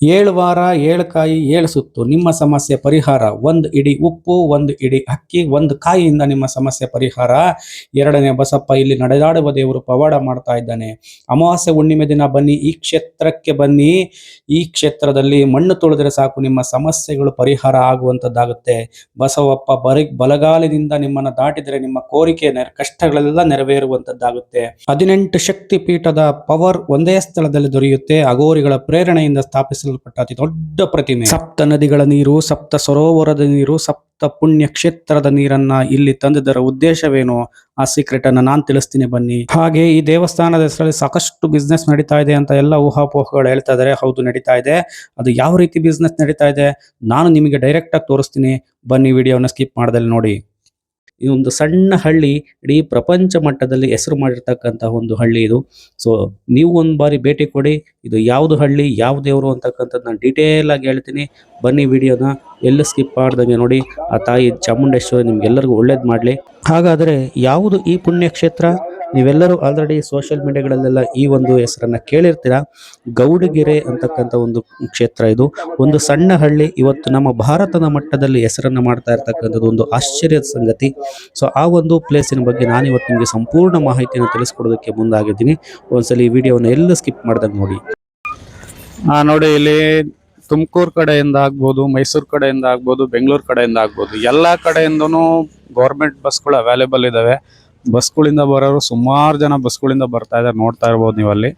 ಏಳು ವಾರ ಏಳು ಕಾಯಿ ಏಳು ಸುತ್ತು ನಿಮ್ಮ ಸಮಸ್ಯೆ ಪರಿಹಾರ. ಒಂದು ಇಡಿ ಉಪ್ಪು, ಒಂದು ಇಡಿ ಅಕ್ಕಿ, ಒಂದು ಕಾಯಿಯಿಂದ ನಿಮ್ಮ ಸಮಸ್ಯೆ ಪರಿಹಾರ. ಎರಡನೇ ಬಸಪ್ಪ ಇಲ್ಲಿ ನಡೆದಾಡುವ ದೇವರು ಪವಾಡ ಮಾಡ್ತಾ ಇದ್ದಾನೆ. ಅಮಾವಾಸ್ಯೆ ಹುಣ್ಣಿಮೆ ದಿನ ಬನ್ನಿ, ಈ ಕ್ಷೇತ್ರಕ್ಕೆ ಬನ್ನಿ. ಈ ಕ್ಷೇತ್ರದಲ್ಲಿ ಮಣ್ಣು ತೊಳೆದರೆ ಸಾಕು, ನಿಮ್ಮ ಸಮಸ್ಯೆಗಳು ಪರಿಹಾರ ಆಗುವಂತದ್ದಾಗುತ್ತೆ. ಬಸವಪ್ಪ ಬಲಗಾಲಿನಿಂದ ನಿಮ್ಮನ್ನು ದಾಟಿದರೆ ನಿಮ್ಮ ಕೋರಿಕೆ ಕಷ್ಟಗಳೆಲ್ಲ ನೆರವೇರುವಂತದ್ದಾಗುತ್ತೆ. 18 ಶಕ್ತಿ ಪೀಠದ ಪವರ್ ಒಂದೇ ಸ್ಥಳದಲ್ಲಿ ದೊರೆಯುತ್ತೆ. ಅಗೋರಿಗಳ ಪ್ರೇರಣೆಯಿಂದ ಸ್ಥಾಪಿಸ ಅತಿ ದೊಡ್ಡ ಪ್ರತಿಮೆ. ಸಪ್ತ ನದಿಗಳ ನೀರು, ಸಪ್ತ ಸರೋವರದ ನೀರು, ಸಪ್ತ ಪುಣ್ಯ ಕ್ಷೇತ್ರದ ನೀರನ್ನ ಇಲ್ಲಿ ತಂದಿದ್ದರ ಉದ್ದೇಶವೇನು, ಆ ಸೀಕ್ರೆಟ್ ಅನ್ನ ನಾನು ತಿಳಿಸ್ತೀನಿ ಬನ್ನಿ. ಹಾಗೆ ಈ ದೇವಸ್ಥಾನದ ಹೆಸರಲ್ಲಿ ಸಾಕಷ್ಟು ಬಿಸ್ನೆಸ್ ನಡೀತಾ ಇದೆ ಅಂತ ಎಲ್ಲ ಊಹಾಪೋಹಗಳು ಹೇಳ್ತಾ ಇದ್ದಾರೆ. ಹೌದು, ನಡೀತಾ ಇದೆ. ಅದು ಯಾವ ರೀತಿ ಬಿಸ್ನೆಸ್ ನಡೀತಾ ಇದೆ ನಾನು ನಿಮಗೆ ಡೈರೆಕ್ಟ್ ಆಗಿ ತೋರಿಸ್ತೀನಿ. ಬನ್ನಿ, ವಿಡಿಯೋನ ಸ್ಕಿಪ್ ಮಾಡದಲ್ಲಿ ನೋಡಿ. ಈ ಒಂದು ಸಣ್ಣ ಹಳ್ಳಿ ಇಡೀ ಪ್ರಪಂಚ ಮಟ್ಟದಲ್ಲಿ ಹೆಸರು ಮಾಡಿರ್ತಕ್ಕಂತಹ ಒಂದು ಹಳ್ಳಿ ಇದು. ಸೊ ನೀವು ಒಂದು ಬಾರಿ ಭೇಟಿ ಕೊಡಿ. ಇದು ಯಾವುದು ಹಳ್ಳಿ, ಯಾವ ದೇವರು ಅಂತಕ್ಕಂಥದ್ದು ನಾನು ಡೀಟೇಲ್ ಆಗಿ ಹೇಳ್ತೀನಿ. ಬನ್ನಿ, ವಿಡಿಯೋನ ಎಲ್ಲ ಸ್ಕಿಪ್ ಮಾಡ್ದಂಗೆ ನೋಡಿ. ಆ ತಾಯಿ ಚಾಮುಂಡೇಶ್ವರಿ ನಿಮ್ಗೆಲ್ಲರಿಗೂ ಒಳ್ಳೇದು ಮಾಡಲಿ. ಹಾಗಾದರೆ ಯಾವುದು ಈ ಪುಣ್ಯಕ್ಷೇತ್ರ? ನೀವೆಲ್ಲರೂ ಆಲ್ರೆಡಿ ಸೋಷಿಯಲ್ ಮೀಡಿಯಾಗಳಲ್ಲೆಲ್ಲ ಈ ಒಂದು ಹೆಸರನ್ನ ಕೇಳಿರ್ತೀರ. ಗೌಡಗೆರೆ ಅಂತಕ್ಕಂಥ ಒಂದು ಕ್ಷೇತ್ರ ಇದು. ಒಂದು ಸಣ್ಣ ಹಳ್ಳಿ ಇವತ್ತು ನಮ್ಮ ಭಾರತದ ಮಟ್ಟದಲ್ಲಿ ಹೆಸರನ್ನ ಮಾಡ್ತಾ ಇರ್ತಕ್ಕಂಥದ್ದು ಒಂದು ಆಶ್ಚರ್ಯದ ಸಂಗತಿ. ಸೊ ಆ ಒಂದು ಪ್ಲೇಸಿನ ಬಗ್ಗೆ ನಾನು ಇವತ್ತು ನಿಮಗೆ ಸಂಪೂರ್ಣ ಮಾಹಿತಿಯನ್ನು ತಿಳಿಸ್ಕೊಡೋದಕ್ಕೆ ಮುಂದಾಗಿದ್ದೀನಿ. ಒಂದ್ಸಲ ಈ ವಿಡಿಯೋನ ಎಲ್ಲ ಸ್ಕಿಪ್ ಮಾಡ್ದಂಗೆ ನೋಡಿ. ನೋಡಿ, ಇಲ್ಲಿ ತುಮಕೂರು ಕಡೆಯಿಂದ ಆಗ್ಬೋದು, ಮೈಸೂರು ಕಡೆಯಿಂದ ಆಗ್ಬೋದು, ಬೆಂಗಳೂರು ಕಡೆಯಿಂದ ಆಗ್ಬೋದು, ಎಲ್ಲ ಕಡೆಯಿಂದನೂ ಗೌರ್ಮೆಂಟ್ ಬಸ್ಗಳು ಅವೈಲೇಬಲ್ ಇದ್ದಾವೆ. ಬಸ್ಗಳಿಂದ ಬರೋರು ಸುಮಾರು ಜನ ಬಸ್ಗಳಿಂದ ಬರ್ತಾ ಇದ್ದಾರೆ, ನೋಡ್ತಾ ಇರ್ಬೋದು ನೀವು ಅಲ್ಲಿ.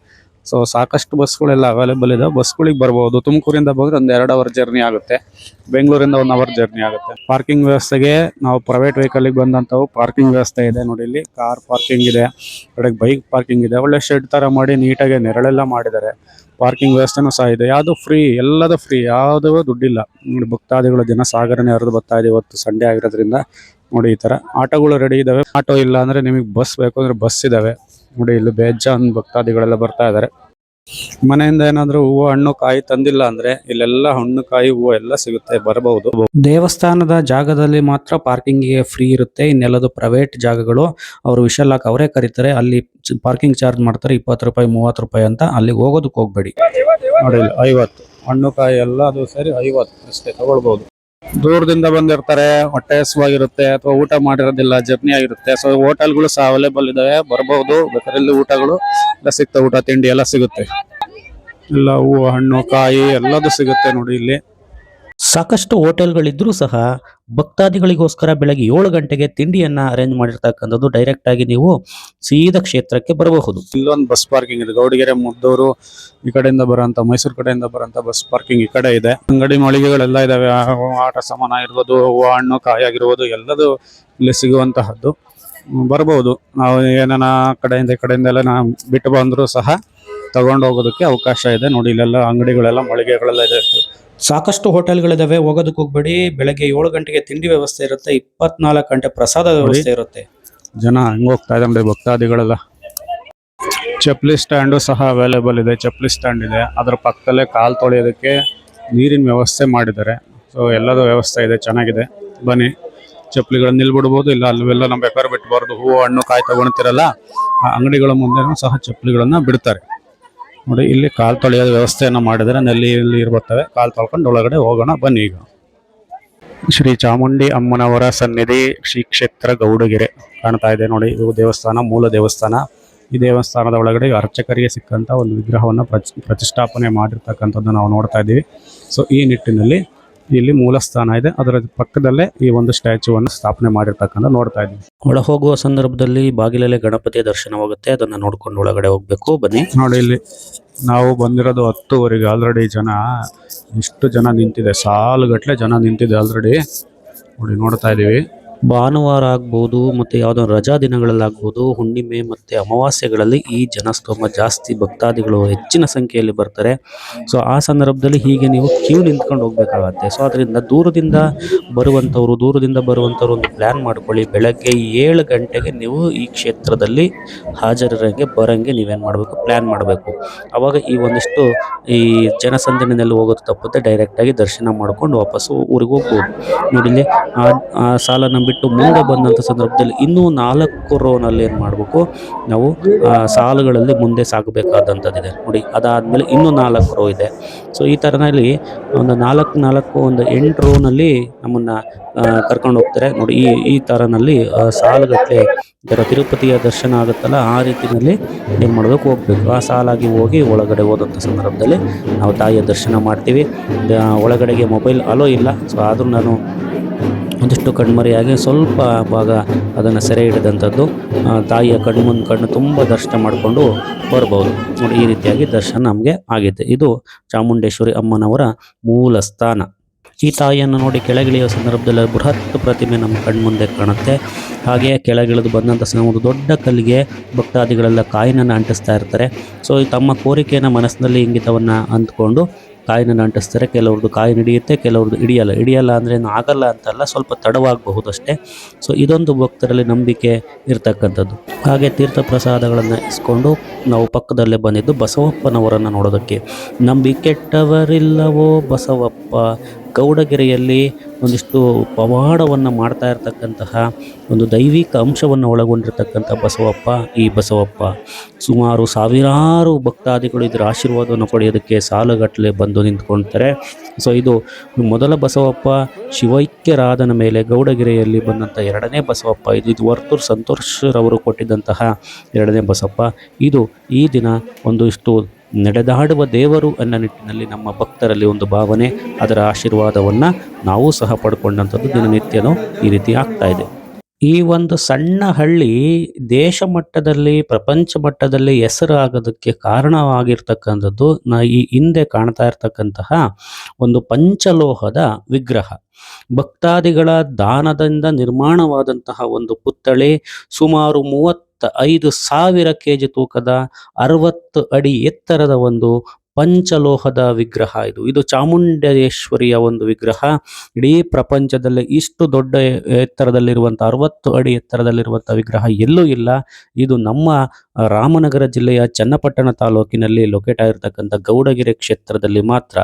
ಸೊ ಸಾಕಷ್ಟು ಬಸ್ಗಳೆಲ್ಲ ಅವೈಲೇಬಲ್ ಇದೆ. ಬಸ್ಗಳಿಗೆ ಬರ್ಬೋದು. ತುಮಕೂರಿಂದ ಬಂದ್ರೆ ಒಂದು 2 ಅವರ್ ಜರ್ನಿ ಆಗುತ್ತೆ. ಬೆಂಗಳೂರಿಂದ 1 ಅವರ್ ಜರ್ನಿ ಆಗುತ್ತೆ. ಪಾರ್ಕಿಂಗ್ ವ್ಯವಸ್ಥೆಗೆ ನಾವು ಪ್ರೈವೇಟ್ ವೆಹಿಕಲ್ಗೆ ಬಂದಂಥವು ಪಾರ್ಕಿಂಗ್ ವ್ಯವಸ್ಥೆ ಇದೆ. ನೋಡಿ, ಇಲ್ಲಿ ಕಾರ್ ಪಾರ್ಕಿಂಗ್ ಇದೆ, ಕಡೆಗೆ ಬೈಕ್ ಪಾರ್ಕಿಂಗ್ ಇದೆ. ಒಳ್ಳೆ ಶೆಡ್ ಥರ ಮಾಡಿ ನೀಟಾಗಿ ನೆರಳೆಲ್ಲ ಮಾಡಿದ್ದಾರೆ. ಪಾರ್ಕಿಂಗ್ ವ್ಯವಸ್ಥೆನೂ ಸಹ ಇದೆ. ಯಾವುದು ಫ್ರೀ, ಎಲ್ಲದೂ ಫ್ರೀ, ಯಾವುದೂ ದುಡ್ಡಿಲ್ಲ. ನೋಡಿ, ಭಕ್ತಾದಿಗಳು ಜನ ಸಾಗರನೆ ಹರಿದು ಬರ್ತಾ ಇದೆ. ಇವತ್ತು ಸಂಡೇ ಆಗಿರೋದ್ರಿಂದ ನೋಡಿ, ಈ ತರ ಆಟೋಗಳು ರೆಡಿ ಇದಾವೆ. ಆಟೋ ಇಲ್ಲ ಅಂದ್ರೆ ನಿಮಗೆ ಬಸ್ ಬೇಕು ಅಂದ್ರೆ ಬಸ್ ಇದಾವೆ. ನೋಡಿ, ಇಲ್ಲಿ ಬೇಜಾನ್ ಭಕ್ತಾದಿಗಳೆಲ್ಲ ಬರ್ತಾ ಇದಾರೆ. ಮನೆಯಿಂದ ಏನಾದ್ರು ಹೂವು ಹಣ್ಣು ಕಾಯಿ ತಂದಿಲ್ಲ ಅಂದ್ರೆ ಇಲ್ಲೆಲ್ಲ ಹಣ್ಣು ಕಾಯಿ ಹೂವು ಎಲ್ಲ ಸಿಗುತ್ತೆ, ಬರಬಹುದು. ದೇವಸ್ಥಾನದ ಜಾಗದಲ್ಲಿ ಮಾತ್ರ ಪಾರ್ಕಿಂಗ್ಗೆ ಫ್ರೀ ಇರುತ್ತೆ. ಇನ್ನೆಲ್ಲದು ಪ್ರೈವೇಟ್ ಜಾಗಗಳು. ಅವರು ವಿಶಾಲಾಕ್ ಅವರೇ ಕರೀತಾರೆ. ಅಲ್ಲಿ ಪಾರ್ಕಿಂಗ್ ಚಾರ್ಜ್ ಮಾಡ್ತಾರೆ 20 ರೂಪಾಯಿ 30 ರೂಪಾಯಿ ಅಂತ. ಅಲ್ಲಿಗೆ ಹೋಗೋದಕ್ಕೆ ಹೋಗ್ಬೇಡಿ. ನೋಡಿ, 50 ಹಣ್ಣು ಕಾಯಿ ಎಲ್ಲ ಅದು ಸರಿ 50 ಅಷ್ಟೇ ತಗೊಳ್ಬಹುದು. ದೂರದಿಂದ ಬಂದಿರ್ತಾರೆ, ಹೊಟ್ಟೆ ಹಸುವಾಗಿರುತ್ತೆ ಅಥವಾ ಊಟ ಮಾಡಿರೋದಿಲ್ಲ, ಜರ್ನಿ ಆಗಿರುತ್ತೆ. ಸೊ ಹೋಟೆಲ್ಗಳು ಸಹ ಅವೈಲೇಬಲ್ ಇದಾವೆ, ಬರಬಹುದು. ಬೇಕಾದ್ರೆ ಊಟಗಳು ಎಲ್ಲ ಸಿಗ್ತವೆ, ಊಟ ತಿಂಡಿ ಎಲ್ಲ ಸಿಗುತ್ತೆ. ಎಲ್ಲ ಹೂವು ಹಣ್ಣು ಕಾಯಿ ಎಲ್ಲದೂ ಸಿಗುತ್ತೆ. ನೋಡಿ, ಇಲ್ಲಿ ಸಾಕಷ್ಟು ಹೋಟೆಲ್ಗಳಿದ್ರೂ ಸಹ ಭಕ್ತಾದಿಗಳಿಗೋಸ್ಕರ ಬೆಳಗ್ಗೆ 7 ಗಂಟೆಗೆ ತಿಂಡಿಯನ್ನ ಅರೇಂಜ್ ಮಾಡಿರ್ತಕ್ಕಂಥದ್ದು. ಡೈರೆಕ್ಟ್ ಆಗಿ ನೀವು ಸೀದಾ ಕ್ಷೇತ್ರಕ್ಕೆ ಬರಬಹುದು. ಇಲ್ಲೊಂದು ಬಸ್ ಪಾರ್ಕಿಂಗ್ ಇದೆ. ಗೌಡಗೆರೆ ಮುದ್ದೂರು ಈ ಕಡೆಯಿಂದ ಬರೋಂಥ, ಮೈಸೂರು ಕಡೆಯಿಂದ ಬರೋಂಥ ಬಸ್ ಪಾರ್ಕಿಂಗ್ ಈ ಕಡೆ ಇದೆ. ಅಂಗಡಿ ಮಳಿಗೆಗಳೆಲ್ಲ ಇದಾವೆ. ಆಟ ಸಾಮಾನು ಆಗಿರ್ಬೋದು, ಹೂವು ಹಣ್ಣು ಕಾಯಿ ಆಗಿರ್ಬೋದು, ಎಲ್ಲದೂ ಇಲ್ಲಿ ಸಿಗುವಂತಹದ್ದು. ಬರ್ಬೋದು. ನಾವು ಏನಾನ ಕಡೆಯಿಂದ ಈ ಕಡೆಯಿಂದ ಎಲ್ಲ ಬಿಟ್ಟು ಬಂದರೂ ಸಹ ತಗೊಂಡು ಹೋಗೋದಕ್ಕೆ ಅವಕಾಶ ಇದೆ. ನೋಡಿ, ಇಲ್ಲೆಲ್ಲ ಅಂಗಡಿಗಳೆಲ್ಲ ಮಳಿಗೆಗಳೆಲ್ಲ ಇದೆ. ಸಾಕಷ್ಟು ಹೋಟೆಲ್ಗಳಿದಾವೆ, ಹೋಗೋದಕ್ಕೆ ಹೋಗ್ಬೇಡಿ. ಬೆಳಗ್ಗೆ 7 ಗಂಟೆಗೆ ತಿಂಡಿ ವ್ಯವಸ್ಥೆ ಇರುತ್ತೆ, 24 ಗಂಟೆ ಪ್ರಸಾದ ವ್ಯವಸ್ಥೆ ಇರುತ್ತೆ. ಜನ ಹಂಗ ಹೋಗ್ತಾ ಇದೆ ನೋಡಿ, ಭಕ್ತಾದಿಗಳೆಲ್ಲ. ಚಪ್ಪಲಿ ಸ್ಟ್ಯಾಂಡು ಸಹ ಅವೈಲೇಬಲ್ ಇದೆ. ಚಪ್ಪಲಿ ಸ್ಟ್ಯಾಂಡ್ ಇದೆ, ಅದರ ಪಕ್ಕದಲ್ಲೇ ಕಾಲು ತೊಳೆಯೋದಕ್ಕೆ ನೀರಿನ ವ್ಯವಸ್ಥೆ ಮಾಡಿದ್ದಾರೆ. ಸೊ ಎಲ್ಲದೂ ವ್ಯವಸ್ಥೆ ಇದೆ, ಚೆನ್ನಾಗಿದೆ. ಬನ್ನಿ, ಚಪ್ಪಲಿಗಳನ್ನ ನಿಲ್ಬಿಡ್ಬೋದು. ಇಲ್ಲ ಅಲ್ಲೆಲ್ಲ ನಾವು ಬೇಕಾದ್ರೆ ಬಿಟ್ಬಾರ್ದು. ಹೂವು ಹಣ್ಣು ಕಾಯಿ ತಗೊಳ್ತಿರಲ್ಲ, ಆ ಅಂಗಡಿಗಳ ಮುಂದೆನೂ ಸಹ ಚಪ್ಪಲಿಗಳನ್ನ ಬಿಡ್ತಾರೆ. ನೋಡಿ, ಇಲ್ಲಿ ಕಾಲು ತೊಳೆಯೋದ ವ್ಯವಸ್ಥೆಯನ್ನ ಮಾಡಿದರೆ ನಲ್ಲಿ ಇರ್ತವೆ. ಕಾಲು ತೊಳ್ಕೊಂಡು ಒಳಗಡೆ ಹೋಗೋಣ ಬನ್ನಿ. ಈಗ ಶ್ರೀ ಚಾಮುಂಡಿ ಅಮ್ಮನವರ ಸನ್ನಿಧಿ ಶ್ರೀ ಕ್ಷೇತ್ರ ಗೌಡಗೆರೆ ಕಾಣ್ತಾ ಇದೆ ನೋಡಿ. ಇದು ದೇವಸ್ಥಾನ, ಮೂಲ ದೇವಸ್ಥಾನ. ಈ ದೇವಸ್ಥಾನದ ಒಳಗಡೆ ಅರ್ಚಕರಿಗೆ ಸಿಕ್ಕಂತ ಒಂದು ವಿಗ್ರಹವನ್ನು ಪ್ರತಿಷ್ಠಾಪನೆ ಮಾಡಿರ್ತಕ್ಕಂಥದ್ದು ನಾವು ನೋಡ್ತಾ ಇದ್ದೀವಿ. ಸೊ ಈ ನಿಟ್ಟಿನಲ್ಲಿ ಇಲ್ಲಿ ಮೂಲ ಸ್ಥಾನ ಇದೆ, ಅದರ ಪಕ್ಕದಲ್ಲೇ ಈ ಒಂದು ಸ್ಟ್ಯಾಚ್ಯೂವನ್ನು ಸ್ಥಾಪನೆ ಮಾಡಿರ್ತಕ್ಕಂಥ ನೋಡ್ತಾ ಇದ್ದೀವಿ. ಒಳ ಹೋಗುವ ಸಂದರ್ಭದಲ್ಲಿ ಬಾಗಿಲಲ್ಲೇ ಗಣಪತಿಯ ದರ್ಶನವಾಗುತ್ತೆ, ಅದನ್ನ ನೋಡ್ಕೊಂಡು ಒಳಗಡೆ ಹೋಗ್ಬೇಕು. ಬನ್ನಿ. ನೋಡಿ, ಇಲ್ಲಿ ನಾವು ಬಂದಿರೋದು 10:00ವರೆಗೆ. ಆಲ್ರೆಡಿ ಜನ ಇಷ್ಟು ಜನ ನಿಂತಿದೆ, ಸಾಲುಗಟ್ಟಲೆ ಜನ ನಿಂತಿದೆ ಆಲ್ರೆಡಿ. ನೋಡಿ, ನೋಡ್ತಾ ಇದ್ದೀವಿ. ಭಾನುವಾರ ಆಗ್ಬೋದು, ಮತ್ತು ಯಾವುದೋ ರಜಾ ದಿನಗಳಲ್ಲಾಗ್ಬೋದು, ಹುಣ್ಣಿಮೆ ಮತ್ತು ಅಮಾವಾಸ್ಯೆಗಳಲ್ಲಿ ಈ ಜನಸ್ತೋಮ ಜಾಸ್ತಿ, ಭಕ್ತಾದಿಗಳು ಹೆಚ್ಚಿನ ಸಂಖ್ಯೆಯಲ್ಲಿ ಬರ್ತಾರೆ. ಸೊ ಆ ಸಂದರ್ಭದಲ್ಲಿ ಹೀಗೆ ನೀವು ಕ್ಯೂ ನಿಂತ್ಕೊಂಡು ಹೋಗ್ಬೇಕಾಗತ್ತೆ. ಸೊ ಅದರಿಂದ ದೂರದಿಂದ ಬರುವಂಥವ್ರು ಒಂದು ಪ್ಲ್ಯಾನ್ ಮಾಡ್ಕೊಳ್ಳಿ. ಬೆಳಗ್ಗೆ 7 ಗಂಟೆಗೆ ನೀವು ಈ ಕ್ಷೇತ್ರದಲ್ಲಿ ಹಾಜರಿರಂಗೆ ಬರೋಂಗೆ ನೀವೇನು ಮಾಡಬೇಕು, ಪ್ಲ್ಯಾನ್ ಮಾಡಬೇಕು. ಆವಾಗ ಈ ಒಂದಿಷ್ಟು ಈ ಜನಸಂದಣಿನಲ್ಲಿ ಹೋಗೋದು ತಪ್ಪುತ್ತೆ. ಡೈರೆಕ್ಟಾಗಿ ದರ್ಶನ ಮಾಡ್ಕೊಂಡು ವಾಪಸ್ಸು ಊರಿಗೆ ಹೋಗ್ಬೋದು. ನೋಡಿ, ಇಲ್ಲಿ ಆ ಸಾಲನ್ನು ಬಿಟ್ಟು ಮುಂದೆ ಬಂದಂಥ ಸಂದರ್ಭದಲ್ಲಿ ಇನ್ನೂ 4 ರೋನಲ್ಲಿ ಏನು ಮಾಡಬೇಕು, ನಾವು ಸಾಲುಗಳಲ್ಲಿ ಮುಂದೆ ಸಾಗಬೇಕಾದಂಥದ್ದಿದೆ ನೋಡಿ. ಅದಾದಮೇಲೆ ಇನ್ನೂ 4 ರೋ ಇದೆ. ಸೊ ಈ ಥರನಲ್ಲಿ ಒಂದು 4 ಒಂದು 8 ರೋನಲ್ಲಿ ನಮ್ಮನ್ನು ಕರ್ಕೊಂಡು ಹೋಗ್ತಾರೆ ನೋಡಿ. ಈ ಥರನಲ್ಲಿ ಸಾಲುಗಟ್ಟಲೆ ಈ ಥರ ತಿರುಪತಿಯ ದರ್ಶನ ಆಗುತ್ತಲ್ಲ, ಆ ರೀತಿಯಲ್ಲಿ ಏನು ಮಾಡಬೇಕು, ಹೋಗ್ಬೇಕು. ಆ ಸಾಲಾಗಿ ಹೋಗಿ ಒಳಗಡೆ ಹೋದಂಥ ಸಂದರ್ಭದಲ್ಲಿ ನಾವು ತಾಯಿಯ ದರ್ಶನ ಮಾಡ್ತೀವಿ. ಒಳಗಡೆಗೆ ಮೊಬೈಲ್ ಅಲೋ ಇಲ್ಲ. ಸೊ ಆದರೂ ನಾನು ಒಂದಿಷ್ಟು ಕಣ್ಮರೆಯಾಗಿ ಸ್ವಲ್ಪ ಭಾಗ ಅದನ್ನು ಸೆರೆ ಹಿಡಿದಂಥದ್ದು. ತಾಯಿಯ ಕಣ್ಣು ತುಂಬ ದರ್ಶನ ಮಾಡಿಕೊಂಡು ಬರ್ಬೋದು ನೋಡಿ. ಈ ರೀತಿಯಾಗಿ ದರ್ಶನ ನಮಗೆ ಆಗಿದೆ. ಇದು ಚಾಮುಂಡೇಶ್ವರಿ ಅಮ್ಮನವರ ಮೂಲ ಸ್ಥಾನ. ಈ ತಾಯಿಯನ್ನು ನೋಡಿ ಕೆಳಗಿಳಿಯುವ ಸಂದರ್ಭದಲ್ಲಿ ಬೃಹತ್ ಪ್ರತಿಮೆ ನಮ್ಮ ಕಣ್ಮುಂದೆ ಕಾಣುತ್ತೆ. ಹಾಗೆಯೇ ಕೆಳಗಿಳಿದು ಬಂದಂಥ ಒಂದು ದೊಡ್ಡ ಕಲ್ಲಿಗೆ ಭಕ್ತಾದಿಗಳೆಲ್ಲ ಕಾಯಿನನ್ನು ಅಂಟಿಸ್ತಾ ಇರ್ತಾರೆ. ಸೊ ತಮ್ಮ ಕೋರಿಕೆಯನ್ನು ಮನಸ್ಸಿನಲ್ಲಿ ಇಂಗಿತವನ್ನು ಅಂದ್ಕೊಂಡು ಕಾಯಿನನ್ನು ಅಂಟಿಸ್ತಾರೆ. ಕೆಲವ್ರದ್ದು ಕಾಯಿ ಹಿಡಿಯುತ್ತೆ, ಕೆಲವ್ರದ್ದು ಹಿಡಿಯಲ್ಲ ಅಂದರೆ ಏನು ಆಗಲ್ಲ ಅಂತಲ್ಲ, ಸ್ವಲ್ಪ ತಡವಾಗಬಹುದು ಅಷ್ಟೇ. ಸೊ ಇದೊಂದು ಭಕ್ತರಲ್ಲಿ ನಂಬಿಕೆ ಇರ್ತಕ್ಕಂಥದ್ದು. ಹಾಗೆ ತೀರ್ಥ ಪ್ರಸಾದಗಳನ್ನು ಇಸ್ಕೊಂಡು ನಾವು ಪಕ್ಕದಲ್ಲೇ ಬಂದಿದ್ದು ಬಸವಪ್ಪನವರನ್ನು ನೋಡೋದಕ್ಕೆ. ನಂಬಿ ಕೆಟ್ಟವರಿಲ್ಲವೋ ಬಸವಪ್ಪ, ಗೌಡಗೆರೆಯಲ್ಲಿ ಒಂದಿಷ್ಟು ಪವಾಡವನ್ನು ಮಾಡ್ತಾ ಇರತಕ್ಕಂತಹ ಒಂದು ದೈವಿಕ ಅಂಶವನ್ನು ಒಳಗೊಂಡಿರ್ತಕ್ಕಂಥ ಬಸವಪ್ಪ ಈ ಬಸವಪ್ಪ. ಸುಮಾರು ಸಾವಿರಾರು ಭಕ್ತಾದಿಗಳು ಇದರ ಆಶೀರ್ವಾದವನ್ನು ಪಡೆಯೋದಕ್ಕೆ ಸಾಲುಗಟ್ಟಲೆ ಬಂದು ನಿಂತ್ಕೊಳ್ತಾರೆ. ಸೊ ಇದು ಮೊದಲ ಬಸವಪ್ಪ ಶಿವೈಕ್ಯರಾದನ ಮೇಲೆ ಗೌಡಗೆರೆಯಲ್ಲಿ ಬಂದಂಥ 2ನೇ ಬಸವಪ್ಪ. ಇದು ವರ್ತೂರು ಸಂತೋಷರವರು ಕೊಟ್ಟಿದ್ದಂತಹ 2ನೇ ಬಸವಪ್ಪ. ಇದು ಈ ದಿನ ಒಂದಿಷ್ಟು ನಡೆದಾಡುವ ದೇವರು ಅನ್ನೋ ನಿಟ್ಟಿನಲ್ಲಿ ನಮ್ಮ ಭಕ್ತರಲ್ಲಿ ಒಂದು ಭಾವನೆ, ಅದರ ಆಶೀರ್ವಾದವನ್ನು ನಾವು ಸಹ ಪಡ್ಕೊಂಡಂಥದ್ದು ದಿನನಿತ್ಯನೂ ಈ ರೀತಿ ಆಗ್ತಾ ಇದೆ. ಈ ಒಂದು ಸಣ್ಣ ಹಳ್ಳಿ ದೇಶ ಮಟ್ಟದಲ್ಲಿ, ಪ್ರಪಂಚ ಮಟ್ಟದಲ್ಲಿ ಹೆಸರು ಆಗೋದಕ್ಕೆ ಕಾರಣವಾಗಿರ್ತಕ್ಕಂಥದ್ದು ಈ ಹಿಂದೆ ಕಾಣ್ತಾ ಇರ್ತಕ್ಕಂತಹ ಒಂದು ಪಂಚಲೋಹದ ವಿಗ್ರಹ. ಭಕ್ತಾದಿಗಳ ದಾನದಿಂದ ನಿರ್ಮಾಣವಾದಂತಹ ಒಂದು ಪುತ್ಥಳಿ, ಸುಮಾರು 35,000 kg ತೂಕದ 60 ಅಡಿ ಎತ್ತರದ ಒಂದು ಪಂಚಲೋಹದ ವಿಗ್ರಹ. ಇದು ಚಾಮುಂಡೇಶ್ವರಿಯ ಒಂದು ವಿಗ್ರಹ. ಇಡೀ ಪ್ರಪಂಚದಲ್ಲಿ ಇಷ್ಟು ದೊಡ್ಡ ಎತ್ತರದಲ್ಲಿರುವಂಥ 60 ಅಡಿ ಎತ್ತರದಲ್ಲಿರುವಂಥ ವಿಗ್ರಹ ಎಲ್ಲೂ ಇಲ್ಲ. ಇದು ನಮ್ಮ ರಾಮನಗರ ಜಿಲ್ಲೆಯ ಚನ್ನಪಟ್ಟಣ ತಾಲೂಕಿನಲ್ಲಿ ಲೊಕೇಟ್ ಆಗಿರ್ತಕ್ಕಂಥ ಗೌಡಗೆರೆ ಕ್ಷೇತ್ರದಲ್ಲಿ ಮಾತ್ರ.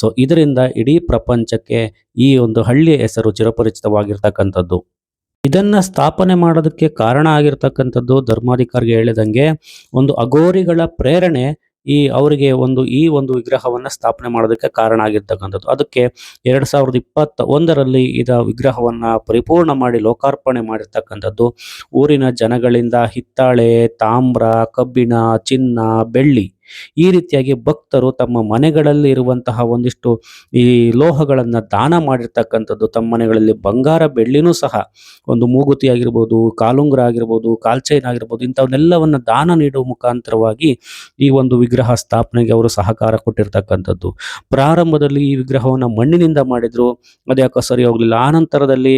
ಸೊ ಇದರಿಂದ ಇಡೀ ಪ್ರಪಂಚಕ್ಕೆ ಈ ಒಂದು ಹಳ್ಳಿಯ ಹೆಸರು ಚಿರಪರಿಚಿತವಾಗಿರ್ತಕ್ಕಂಥದ್ದು. ಇದನ್ನ ಸ್ಥಾಪನೆ ಮಾಡೋದಕ್ಕೆ ಕಾರಣ ಆಗಿರ್ತಕ್ಕಂಥದ್ದು ಧರ್ಮಾಧಿಕಾರಿಗೆ ಹೇಳಿದಂಗೆ ಒಂದು ಅಘೋರಿಗಳ ಪ್ರೇರಣೆ ಅವರಿಗೆ ಈ ಒಂದು ವಿಗ್ರಹವನ್ನು ಸ್ಥಾಪನೆ ಮಾಡೋದಕ್ಕೆ ಕಾರಣ ಆಗಿರ್ತಕ್ಕಂಥದ್ದು. ಅದಕ್ಕೆ 2021ರಲ್ಲಿ ವಿಗ್ರಹವನ್ನು ಪರಿಪೂರ್ಣ ಮಾಡಿ ಲೋಕಾರ್ಪಣೆ ಮಾಡಿರ್ತಕ್ಕಂಥದ್ದು. ಊರಿನ ಜನಗಳಿಂದ ಹಿತ್ತಾಳೆ, ತಾಮ್ರ, ಕಬ್ಬಿಣ, ಚಿನ್ನ, ಬೆಳ್ಳಿ ಈ ರೀತಿಯಾಗಿ ಭಕ್ತರು ತಮ್ಮ ಮನೆಗಳಲ್ಲಿ ಇರುವಂತಹ ಒಂದಿಷ್ಟು ಈ ಲೋಹಗಳನ್ನು ದಾನ ಮಾಡಿರ್ತಕ್ಕಂಥದ್ದು. ತಮ್ಮ ಮನೆಗಳಲ್ಲಿ ಬಂಗಾರ, ಬೆಳ್ಳಿನೂ ಸಹ ಒಂದು ಮೂಗುತಿ ಆಗಿರ್ಬೋದು, ಕಾಲುಂಗುರ ಆಗಿರ್ಬೋದು, ಕಾಲ್ಚೈನ್ ಆಗಿರ್ಬೋದು, ಇಂಥವನ್ನೆಲ್ಲವನ್ನು ದಾನ ನೀಡುವ ಮುಖಾಂತರವಾಗಿ ಈ ಒಂದು ವಿಗ್ರಹ ಸ್ಥಾಪನೆಗೆ ಅವರು ಸಹಕಾರ ಕೊಟ್ಟಿರ್ತಕ್ಕಂಥದ್ದು. ಪ್ರಾರಂಭದಲ್ಲಿ ಈ ವಿಗ್ರಹವನ್ನು ಮಣ್ಣಿನಿಂದ ಮಾಡಿದ್ರು, ಅದ್ಯಾಕೋ ಸರಿ ಹೋಗಲಿಲ್ಲ. ಆನಂತರದಲ್ಲಿ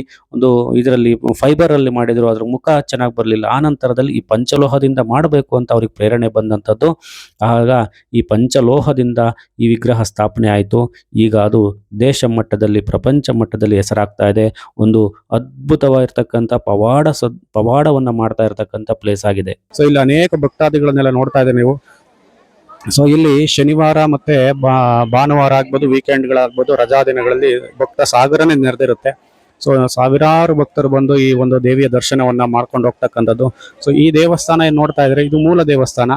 ಇದರಲ್ಲಿ ಫೈಬರಲ್ಲಿ ಮಾಡಿದ್ರು, ಅದ್ರ ಮುಖ ಚೆನ್ನಾಗಿ ಬರಲಿಲ್ಲ. ಆನಂತರದಲ್ಲಿ ಈ ಪಂಚಲೋಹದಿಂದ ಮಾಡಬೇಕು ಅಂತ ಅವ್ರಿಗೆ ಪ್ರೇರಣೆ ಬಂದಂಥದ್ದು. ಆಗ ಈ ಪಂಚಲೋಹದಿಂದ ಈ ವಿಗ್ರಹ ಸ್ಥಾಪನೆ ಆಯಿತು. ಈಗ ಅದು ದೇಶ ಮಟ್ಟದಲ್ಲಿ, ಪ್ರಪಂಚ ಮಟ್ಟದಲ್ಲಿ ಹೆಸರಾಗ್ತಾ ಇದೆ. ಒಂದು ಅದ್ಭುತವಾಗಿರ್ತಕ್ಕಂಥ ಪವಾಡವನ್ನು ಮಾಡ್ತಾ ಇರ್ತಕ್ಕಂಥ ಪ್ಲೇಸ್ ಆಗಿದೆ. ಸೊ ಇಲ್ಲಿ ಅನೇಕ ಭಕ್ತಾದಿಗಳನ್ನೆಲ್ಲ ನೋಡ್ತಾ ಇದ್ದಾರೆ ನೀವು. ಸೊ ಇಲ್ಲಿ ಶನಿವಾರ ಮತ್ತೆ ಭಾನುವಾರ ಆಗ್ಬೋದು, ವೀಕೆಂಡ್ಗಳಾಗ್ಬೋದು, ರಜಾ ದಿನಗಳಲ್ಲಿ ಭಕ್ತ ಸಾಗರನೇ ನೆರೆದಿರುತ್ತೆ. ಸೊ ಸಾವಿರಾರು ಭಕ್ತರು ಬಂದು ಈ ಒಂದು ದೇವಿಯ ದರ್ಶನವನ್ನ ಮಾಡ್ಕೊಂಡು ಹೋಗ್ತಕ್ಕಂಥದ್ದು. ಸೊ ಈ ದೇವಸ್ಥಾನ ಏನು ನೋಡ್ತಾ ಇದ್ರೆ ಇದು ಮೂಲ ದೇವಸ್ಥಾನ.